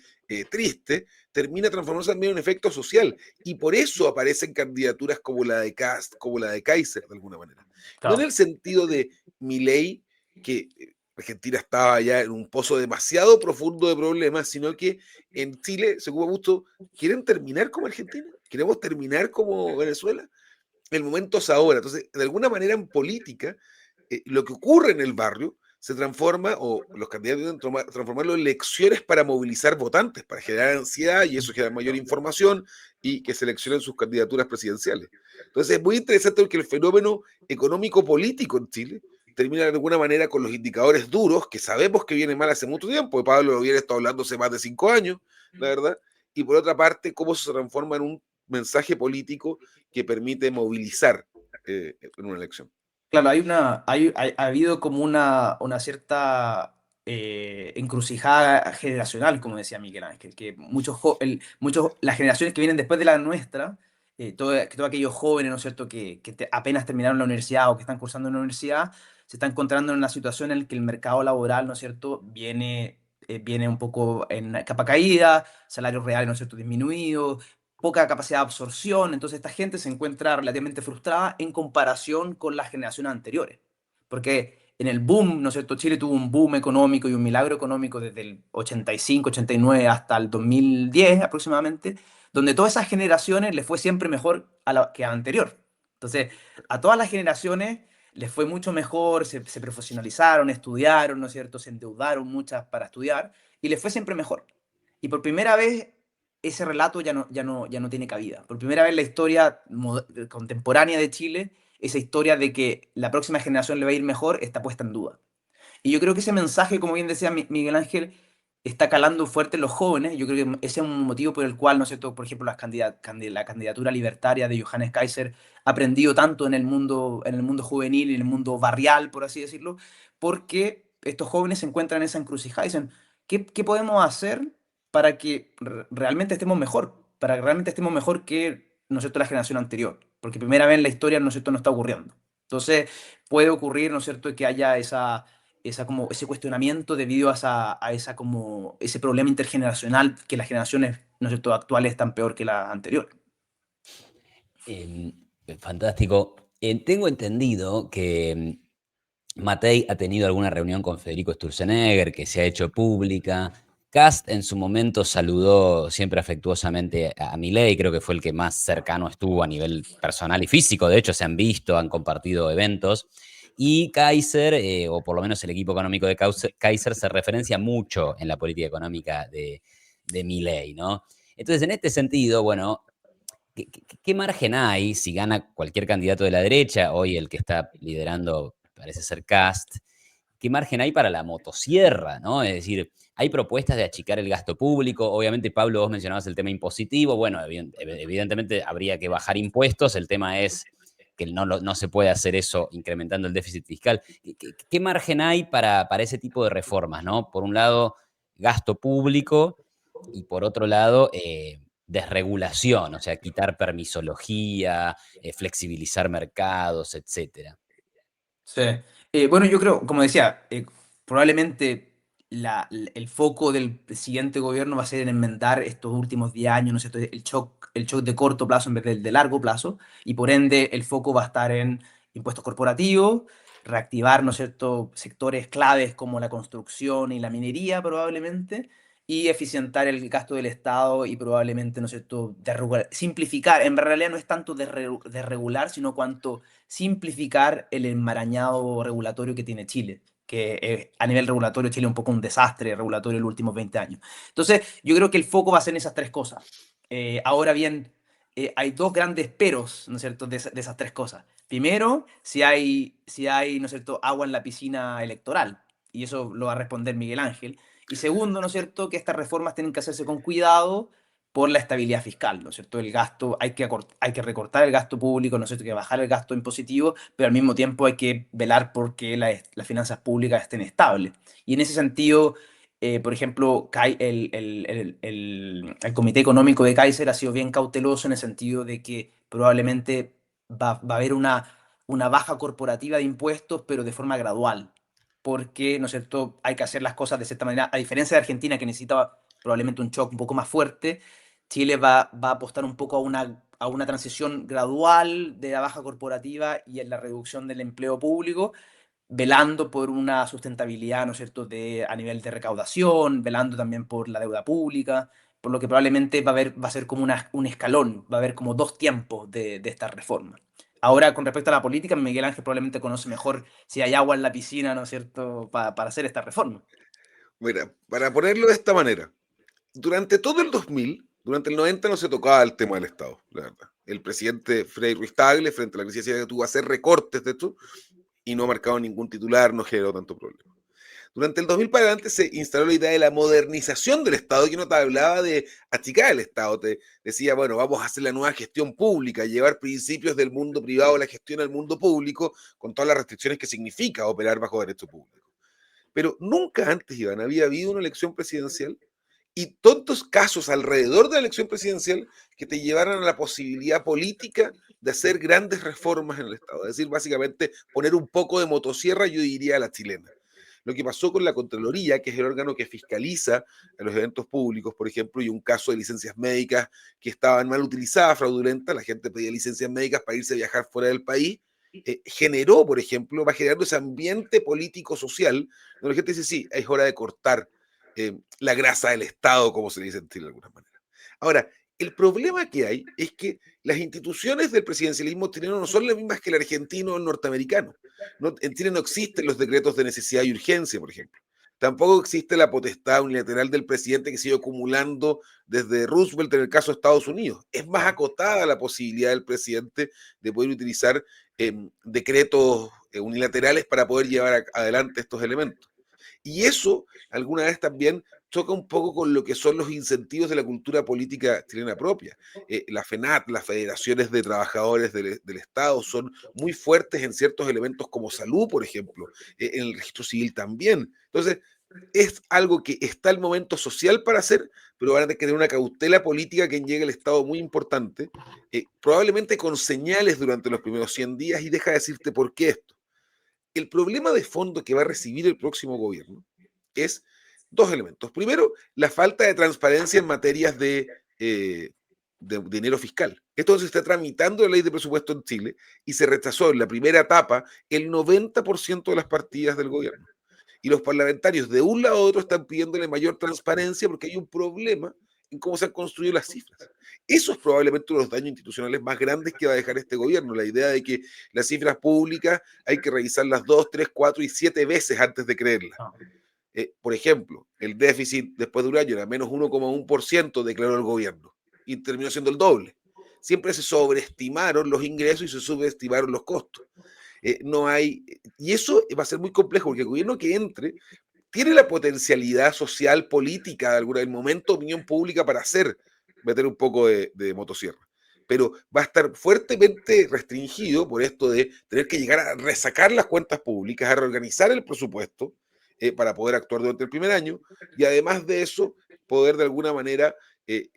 triste, termina transformándose también en un efecto social. Y por eso aparecen candidaturas como la de Cast, como la de Kaiser, de alguna manera. No en Claro. el sentido de Milei, que Argentina estaba ya en un pozo demasiado profundo de problemas, sino que en Chile se ocupa mucho, ¿quieren terminar como Argentina? ¿Queremos terminar como Venezuela? El momento es ahora. Entonces, de alguna manera en política, lo que ocurre en el barrio se transforma, o los candidatos deben transformarlo en lecciones para movilizar votantes, para generar ansiedad y eso genera mayor información y que seleccionen sus candidaturas presidenciales. Entonces, es muy interesante porque el fenómeno económico-político en Chile termina de alguna manera con los indicadores duros, que sabemos que vienen mal hace mucho tiempo, y Pablo lo viene estado hablando hace más de 5 años, la verdad, y por otra parte, cómo se transforma en un mensaje político que permite movilizar en una elección. Claro, ha habido como una cierta encrucijada generacional, como decía Miguel Ángel, que las generaciones que vienen después de la nuestra, todos aquellos jóvenes, ¿no es cierto?, que apenas terminaron la universidad o que están cursando en la universidad, se están encontrando en una situación en la que el mercado laboral, ¿no es cierto?, viene un poco en capa caída, salarios reales, ¿no es cierto?, disminuidos, poca capacidad de absorción, entonces esta gente se encuentra relativamente frustrada en comparación con las generaciones anteriores. Porque en el boom, ¿no es cierto? Chile tuvo un boom económico y un milagro económico desde el 85, 89 hasta el 2010 aproximadamente, donde todas esas generaciones les fue siempre mejor que a la anterior. Entonces, a todas las generaciones les fue mucho mejor, se profesionalizaron, estudiaron, ¿no es cierto? Se endeudaron muchas para estudiar y les fue siempre mejor. Y por primera vez ese relato ya no tiene cabida. Por primera vez en la historia contemporánea de Chile, esa historia de que la próxima generación le va a ir mejor está puesta en duda. Y yo creo que ese mensaje, como bien decía Miguel Ángel, está calando fuerte en los jóvenes. Yo creo que ese es un motivo por el cual, ¿no es cierto?, por ejemplo, la candidatura libertaria de Johannes Kaiser ha aprendido tanto en el mundo juvenil y en el mundo barrial, por así decirlo, porque estos jóvenes se encuentran en esa encrucijada y dicen, ¿qué podemos hacer para que realmente estemos mejor? Para que realmente estemos mejor que, ¿no es cierto?, la generación anterior. Porque primera vez en la historia, ¿no es cierto?, no está ocurriendo. Entonces, puede ocurrir, ¿no es cierto?, que haya como ese cuestionamiento debido a como ese problema intergeneracional que las generaciones, ¿no es cierto?, actuales están peor que las anteriores. Em, Fantástico. Tengo entendido que Matei ha tenido alguna reunión con Federico Sturzenegger que se ha hecho pública. Kast en su momento saludó siempre afectuosamente a Milei, creo que fue el que más cercano estuvo a nivel personal y físico, de hecho se han visto, han compartido eventos. Y Kaiser, o por lo menos el equipo económico de Kaiser, se referencia mucho en la política económica de Milei, ¿no? Entonces, en este sentido, bueno, ¿qué margen hay si gana cualquier candidato de la derecha? Hoy el que está liderando parece ser Cast. ¿Qué margen hay para la motosierra? ¿No? Es decir, hay propuestas de achicar el gasto público. Obviamente, Pablo, vos mencionabas el tema impositivo. Bueno, evidentemente habría que bajar impuestos. El tema es que no se puede hacer eso incrementando el déficit fiscal. ¿Qué margen hay para ese tipo de reformas? ¿No? Por un lado, gasto público y por otro lado, desregulación, o sea, quitar permisología, flexibilizar mercados, etcétera. Sí. Bueno, yo creo, como decía, probablemente el foco del siguiente gobierno va a ser en enmendar estos últimos 10 años, ¿no es cierto? El shock de corto plazo en vez del de largo plazo, y por ende el foco va a estar en impuestos corporativos, reactivar, ¿no es cierto?, sectores claves como la construcción y la minería probablemente, y eficientar el gasto del Estado y probablemente, ¿no es cierto?, simplificar. En realidad no es tanto de regular, sino cuanto simplificar el enmarañado regulatorio que tiene Chile, que a nivel regulatorio Chile es un poco un desastre regulatorio en los últimos 20 años. Entonces, yo creo que el foco va a ser en esas tres cosas. Ahora bien, hay dos grandes peros, ¿no es cierto?, de esas tres cosas. Primero, si hay, ¿no es cierto?, agua en la piscina electoral, y eso lo va a responder Miguel Ángel. Y segundo, ¿no es cierto?, que estas reformas tienen que hacerse con cuidado por la estabilidad fiscal, ¿no es cierto? El gasto, hay que recortar el gasto público, ¿no es cierto? Hay que bajar el gasto impositivo, pero al mismo tiempo hay que velar por que las finanzas públicas estén estables. Y en ese sentido, por ejemplo, el Comité Económico de Kaiser ha sido bien cauteloso en el sentido de que probablemente va a haber una baja corporativa de impuestos, pero de forma gradual, porque, ¿no es cierto?, hay que hacer las cosas de cierta manera, a diferencia de Argentina, que necesitaba probablemente un shock un poco más fuerte. Chile va a apostar un poco a una transición gradual de la baja corporativa y en la reducción del empleo público, velando por una sustentabilidad, ¿no es cierto?, a nivel de recaudación, velando también por la deuda pública, por lo que probablemente va a ser como un escalón, va a haber como dos tiempos de esta reforma. Ahora, con respecto a la política, Miguel Ángel probablemente conoce mejor si hay agua en la piscina, ¿no es cierto?, para hacer esta reforma. Mira, para ponerlo de esta manera, durante todo el 2000, durante el 90 no se tocaba el tema del Estado, la verdad. El presidente Frei Ruiz Tagle, frente a la crisis que tuvo que hacer recortes de esto, y no ha marcado ningún titular, no generó tanto problema. Durante el 2000 para adelante se instaló la idea de la modernización del Estado, que no te hablaba de achicar el Estado, te decía, bueno, vamos a hacer la nueva gestión pública, llevar principios del mundo privado, la gestión al mundo público, con todas las restricciones que significa operar bajo derecho público. Pero nunca antes, Iván, había habido una elección presidencial y tantos casos alrededor de la elección presidencial que te llevaran a la posibilidad política de hacer grandes reformas en el Estado. Es decir, básicamente poner un poco de motosierra, yo diría, a la chilena. Lo que pasó con la Contraloría, que es el órgano que fiscaliza a los eventos públicos, por ejemplo, y un caso de licencias médicas que estaban mal utilizadas, fraudulentas, la gente pedía licencias médicas para irse a viajar fuera del país, generó, por ejemplo, va generando ese ambiente político-social, donde la gente dice, sí, es hora de cortar la grasa del Estado, como se dice en Chile de alguna manera. Ahora, el problema que hay es que las instituciones del presidencialismo chileno no son las mismas que el argentino o el norteamericano. No, en Chile no existen los decretos de necesidad y urgencia, por ejemplo. Tampoco existe la potestad unilateral del presidente que se ha ido acumulando desde Roosevelt en el caso de Estados Unidos. Es más acotada la posibilidad del presidente de poder utilizar decretos unilaterales para poder llevar adelante estos elementos. Y eso, alguna vez también, choca un poco con lo que son los incentivos de la cultura política chilena propia. La FENAT, las federaciones de trabajadores del Estado, son muy fuertes en ciertos elementos como salud, por ejemplo, en el registro civil también. Entonces, es algo que está el momento social para hacer, pero van a tener que tener una cautela política que llegue al Estado muy importante, probablemente con señales durante los primeros 100 días, y deja de decirte por qué esto. El problema de fondo que va a recibir el próximo gobierno es dos elementos. Primero, la falta de transparencia en materias de dinero fiscal. Esto se está tramitando la ley de presupuesto en Chile y se rechazó en la primera etapa el 90% de las partidas del gobierno. Y los parlamentarios de un lado a otro están pidiéndole mayor transparencia porque hay un problema en cómo se han construido las cifras. Eso es probablemente uno de los daños institucionales más grandes que va a dejar este gobierno, la idea de que las cifras públicas hay que revisarlas 2, 3, 4 y 7 veces antes de creerlas. Por ejemplo, el déficit después de un año era menos 1,1%, declaró el gobierno, y terminó siendo el doble. Siempre se sobreestimaron los ingresos y se subestimaron los costos. No hay, y eso va a ser muy complejo, porque el gobierno que entre tiene la potencialidad social, política, de algún momento, opinión pública para meter un poco de motosierra. Pero va a estar fuertemente restringido por esto de tener que llegar a resacar las cuentas públicas, a reorganizar el presupuesto para poder actuar durante el primer año, y además de eso, poder de alguna manera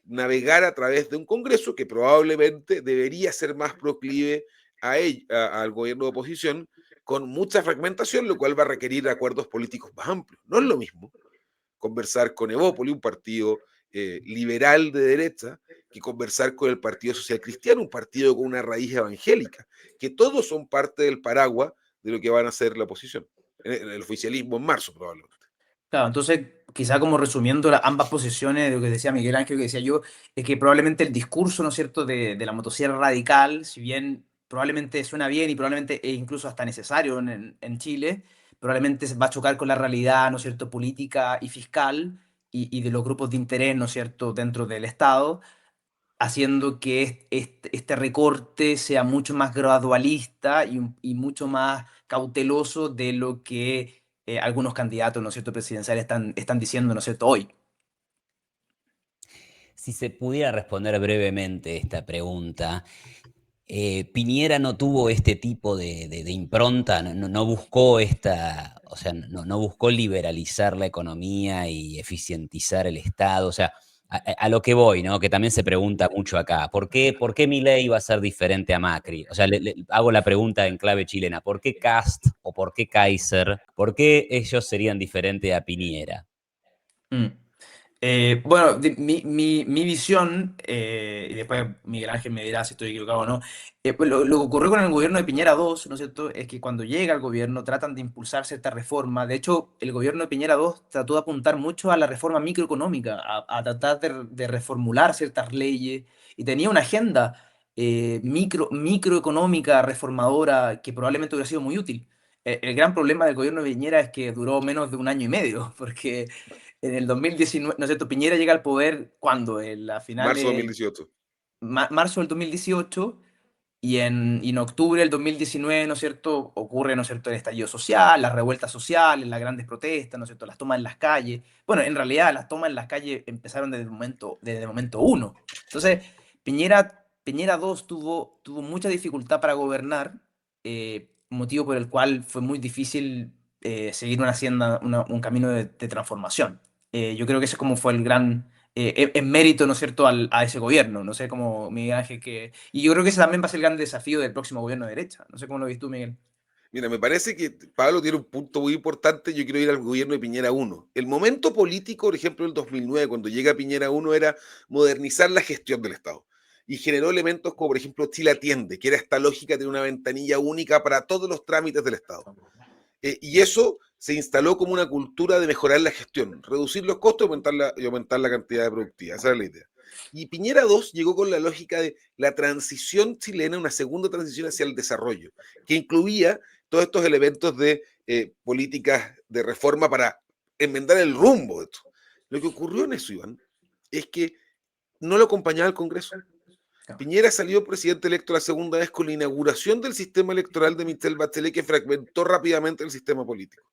navegar a través de un Congreso que probablemente debería ser más proclive al gobierno de oposición, con mucha fragmentación, lo cual va a requerir acuerdos políticos más amplios. No es lo mismo conversar con Evópoli, un partido liberal de derecha, que conversar con el Partido Social Cristiano, un partido con una raíz evangélica, que todos son parte del paraguas de lo que van a ser la oposición, en el oficialismo en marzo probablemente. Claro, entonces, quizá como resumiendo ambas posiciones de lo que decía Miguel Ángel, que decía yo, es que probablemente el discurso, ¿no es cierto?, de la motosierra radical, si bien probablemente suena bien y probablemente es incluso hasta necesario en Chile, probablemente va a chocar con la realidad, ¿no es cierto?, política y fiscal y de los grupos de interés, ¿no es cierto?, dentro del Estado, haciendo que este recorte sea mucho más gradualista y mucho más cauteloso de lo que algunos candidatos, ¿no es cierto?, presidenciales están diciendo, ¿no es cierto?, hoy. Si se pudiera responder brevemente esta pregunta, Piñera no tuvo este tipo de impronta, no buscó esta, o sea, no buscó liberalizar la economía y eficientizar el Estado, o sea, a lo que voy, ¿no? Que también se pregunta mucho acá, por qué Milei va a ser diferente a Macri? O sea, le hago la pregunta en clave chilena, ¿por qué Kast o por qué Kaiser? ¿Por qué ellos serían diferentes a Piñera? Mm. Bueno, mi visión, y después Miguel Ángel me dirá si estoy equivocado o no, pues lo que ocurrió con el gobierno de Piñera II, ¿no es cierto?, es que cuando llega al gobierno tratan de impulsar cierta reforma. De hecho, el gobierno de Piñera II trató de apuntar mucho a la reforma microeconómica, a tratar de reformular ciertas leyes, y tenía una agenda microeconómica reformadora que probablemente hubiera sido muy útil. El gran problema del gobierno de Piñera es que duró menos de un año y medio, porque en el 2019, ¿no es cierto? Piñera llega al poder cuando, en la Marzo finales, 2018. marzo del 2018, y en octubre del 2019, ¿no es cierto?, ocurre, ¿no es cierto?, el estallido social, las revueltas sociales, las grandes protestas, ¿no es cierto?, las tomas en las calles. Bueno, en realidad las tomas en las calles empezaron desde el momento uno. Entonces, Piñera II tuvo mucha dificultad para gobernar, motivo por el cual fue muy difícil seguir una hacienda, un camino de transformación. Yo creo que ese como fue el gran en mérito, ¿no es cierto?, a ese gobierno. No sé cómo, Miguel Ángel, que... Y yo creo que ese también va a ser el gran desafío del próximo gobierno de derecha. No sé cómo lo ves tú, Miguel. Mira, me parece que Pablo tiene un punto muy importante. Yo quiero ir al gobierno de Piñera 1. El momento político, por ejemplo, del 2009, cuando llega Piñera 1, era modernizar la gestión del Estado. Y generó elementos como, por ejemplo, Chile Atiende, que era esta lógica de una ventanilla única para todos los trámites del Estado. Y eso se instaló como una cultura de mejorar la gestión, reducir los costos y aumentar la cantidad de productividad. Esa era la idea. Y Piñera 2 llegó con la lógica de la transición chilena, una segunda transición hacia el desarrollo, que incluía todos estos elementos de políticas de reforma para enmendar el rumbo de esto. Lo que ocurrió en eso, Iván, es que no lo acompañaba el Congreso. Piñera salió presidente electo la segunda vez con la inauguración del sistema electoral de Michelle Bachelet, que fragmentó rápidamente el sistema político.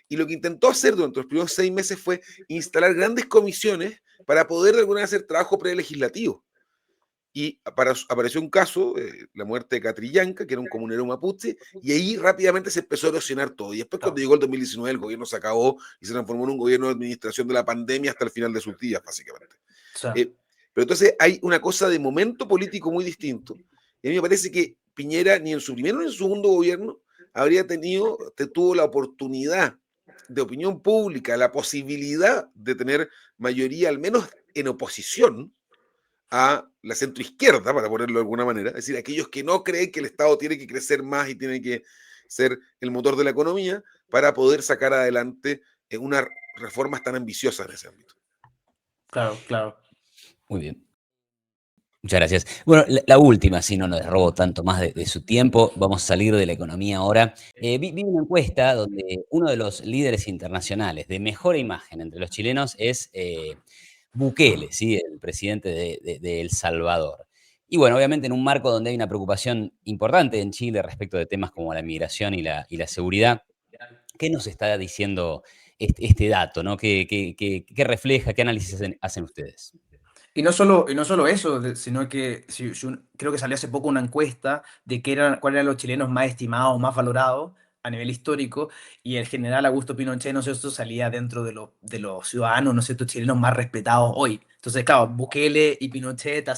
Y lo que intentó hacer durante los primeros 6 meses fue instalar grandes comisiones para poder de alguna manera hacer trabajo prelegislativo. Y apareció un caso, la muerte de Catrillanca, que era un comunero mapuche, y ahí rápidamente se empezó a erosionar todo. Y después, cuando llegó el 2019, el gobierno se acabó y se transformó en un gobierno de administración de la pandemia hasta el final de sus días, básicamente. O sea, Pero entonces hay una cosa de momento político muy distinto. Y a mí me parece que Piñera ni en su primero ni en su segundo gobierno tuvo la oportunidad de opinión pública, la posibilidad de tener mayoría, al menos en oposición, a la centroizquierda, para ponerlo de alguna manera, es decir, aquellos que no creen que el Estado tiene que crecer más y tiene que ser el motor de la economía para poder sacar adelante unas reformas tan ambiciosas en ese ámbito. claro, claro. Muy bien. Muchas gracias. Bueno, la última, si no nos robo tanto más de su tiempo, vamos a salir de la economía ahora. Vi una encuesta donde uno de los líderes internacionales de mejor imagen entre los chilenos es Bukele, ¿sí? El presidente de El Salvador. Y bueno, obviamente en un marco donde hay una preocupación importante en Chile respecto de temas como la migración y la seguridad, ¿qué nos está diciendo este dato, ¿no? ¿Qué refleja, qué análisis hacen ustedes? Y no solo eso, sino que creo que salió hace poco una encuesta de cuáles eran los chilenos más estimados, más valorados a nivel histórico, y el general Augusto Pinochet, ¿no es cierto?, salía dentro de los ciudadanos, ¿no es cierto?, chilenos más respetados hoy. Entonces, claro, Bukele y Pinochet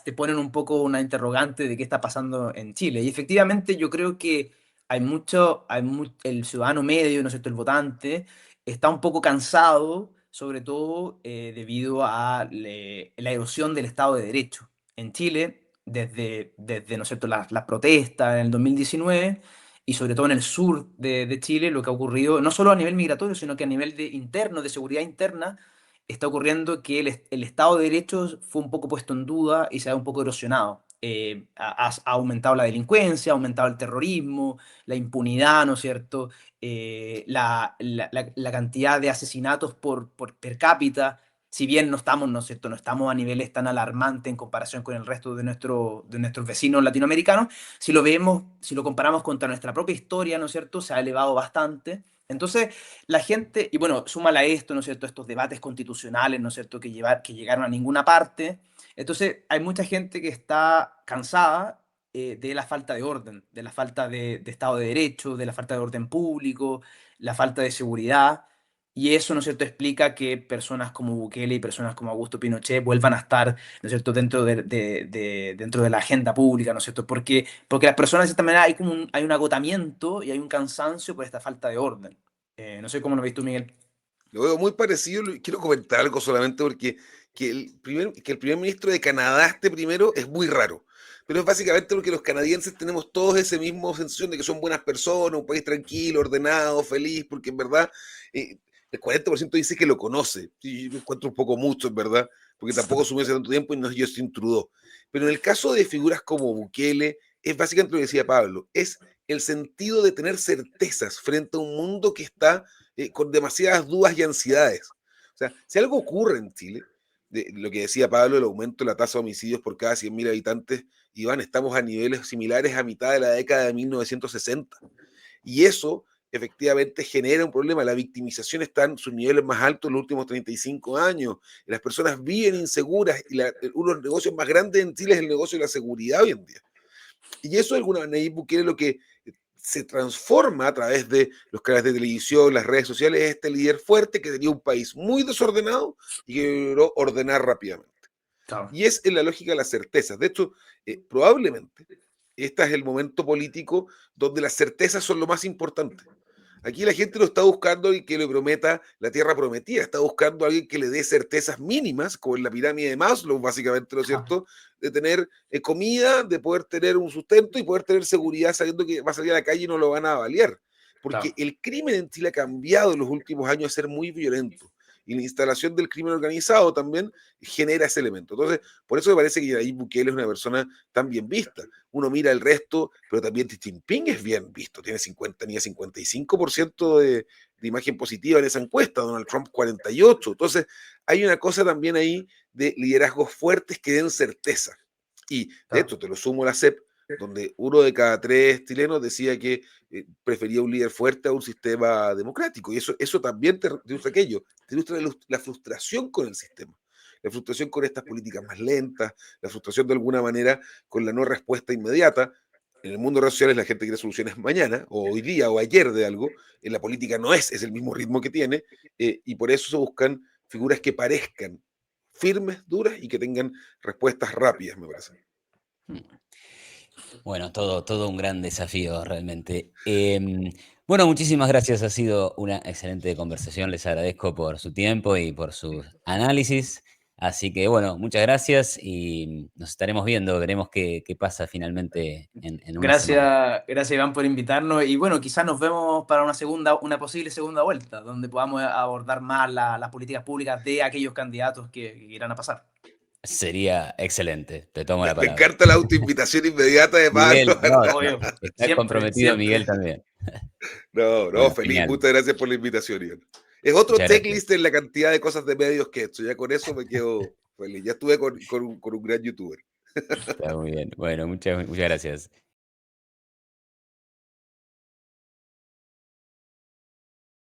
te ponen un poco una interrogante de qué está pasando en Chile. Y efectivamente yo creo que el ciudadano medio, ¿no es cierto?, el votante, está un poco cansado, sobre todo debido a la erosión del Estado de Derecho. En Chile, ¿no es cierto?, las protestas en el 2019 y sobre todo en el sur de Chile, lo que ha ocurrido, no solo a nivel migratorio, sino que a nivel interno, de seguridad interna, está ocurriendo que el Estado de Derecho fue un poco puesto en duda y se ha un poco erosionado. Ha aumentado la delincuencia, ha aumentado el terrorismo, la impunidad, ¿no es cierto? La cantidad de asesinatos por per cápita, si bien no estamos, ¿no es cierto?, no estamos a niveles tan alarmantes en comparación con el resto de nuestros vecinos latinoamericanos, si lo vemos, si lo comparamos contra nuestra propia historia, ¿no es cierto?, se ha elevado bastante. Entonces, la gente, y bueno, súmala a esto, ¿no es cierto?, estos debates constitucionales, ¿no es cierto?, que llegaron a ninguna parte. Entonces, hay mucha gente que está cansada de la falta de orden, de la falta de Estado de Derecho, de la falta de orden público, la falta de seguridad. Y eso, ¿no es cierto?, explica que personas como Bukele y personas como Augusto Pinochet vuelvan a estar, ¿no es cierto?, dentro de la agenda pública, ¿no es cierto? Porque las personas, de esta manera, hay un agotamiento y hay un cansancio por esta falta de orden. No sé cómo lo ves tú, Miguel. Lo veo muy parecido, quiero comentar algo solamente porque que el primer ministro de Canadá esté primero es muy raro, pero es básicamente porque los canadienses tenemos todos ese mismo sensación de que son buenas personas, un país tranquilo, ordenado, feliz, porque en verdad el 40% dice que lo conoce, y yo me encuentro un poco mucho, en verdad, porque tampoco asumió hace tanto tiempo y no es Justin Trudeau. Pero en el caso de figuras como Bukele, es básicamente lo que decía Pablo, es el sentido de tener certezas frente a un mundo que está con demasiadas dudas y ansiedades. O sea, si algo ocurre en Chile, de lo que decía Pablo, el aumento de la tasa de homicidios por cada 100.000 habitantes, Iván, estamos a niveles similares a mitad de la década de 1960. Y eso efectivamente genera un problema. La victimización está en sus niveles más altos en los últimos 35 años. Las personas viven inseguras y uno de los negocios más grandes en Chile es el negocio de la seguridad hoy en día. Y eso de alguna manera Nayib Bukele lo que se transforma a través de los canales de televisión, las redes sociales, es este líder fuerte que tenía un país muy desordenado y que logró ordenar rápidamente. Claro. Y es en la lógica de las certezas. De hecho, probablemente este es el momento político donde las certezas son lo más importante. Aquí la gente no está buscando y que le prometa la tierra prometida, está buscando a alguien que le dé certezas mínimas, como en la pirámide de Maslow, básicamente, ¿no es cierto? De tener comida, de poder tener un sustento y poder tener seguridad sabiendo que va a salir a la calle y no lo van a balear. Porque el crimen en Chile ha cambiado en los últimos años a ser muy violento. Y la instalación del crimen organizado también genera ese elemento. Entonces, por eso me parece que Nayib Bukele es una persona tan bien vista. Uno mira el resto, pero también Xi Jinping es bien visto, tiene 55% de imagen positiva en esa encuesta, Donald Trump 48%. Entonces, hay una cosa también ahí de liderazgos fuertes que den certeza. Y de hecho, te lo sumo a la CEP, donde uno de cada 3 chilenos decía que prefería un líder fuerte a un sistema democrático. Y eso también te ilustra aquello, te ilustra la frustración con el sistema, la frustración con estas políticas más lentas, la frustración de alguna manera con la no respuesta inmediata. En el mundo de redes sociales la gente quiere soluciones mañana, o hoy día, o ayer de algo. En la política no es el mismo ritmo que tiene, y por eso se buscan figuras que parezcan firmes, duras y que tengan respuestas rápidas, me parece. Bueno, todo un gran desafío realmente. Bueno, muchísimas gracias. Ha sido una excelente conversación. Les agradezco por su tiempo y por sus análisis. Así que bueno, muchas gracias y nos estaremos viendo. Veremos qué pasa finalmente en una semana. Gracias Iván por invitarnos y bueno, quizás nos vemos para una posible segunda vuelta, donde podamos abordar más las políticas públicas de aquellos candidatos que irán a pasar. Sería excelente. Te tomo la Me palabra. encanta la autoinvitación inmediata de Pablo. Miguel, no, Obvio, está siempre, comprometido Miguel siempre. también. No, Bueno, feliz. genial. Muchas gracias por la invitación, Iván. Es otro Muchas gracias. checklist en la cantidad de cosas de medios que he hecho. Ya con eso me quedo feliz. Ya estuve con un gran youtuber. Está muy bien. Bueno, muchas gracias.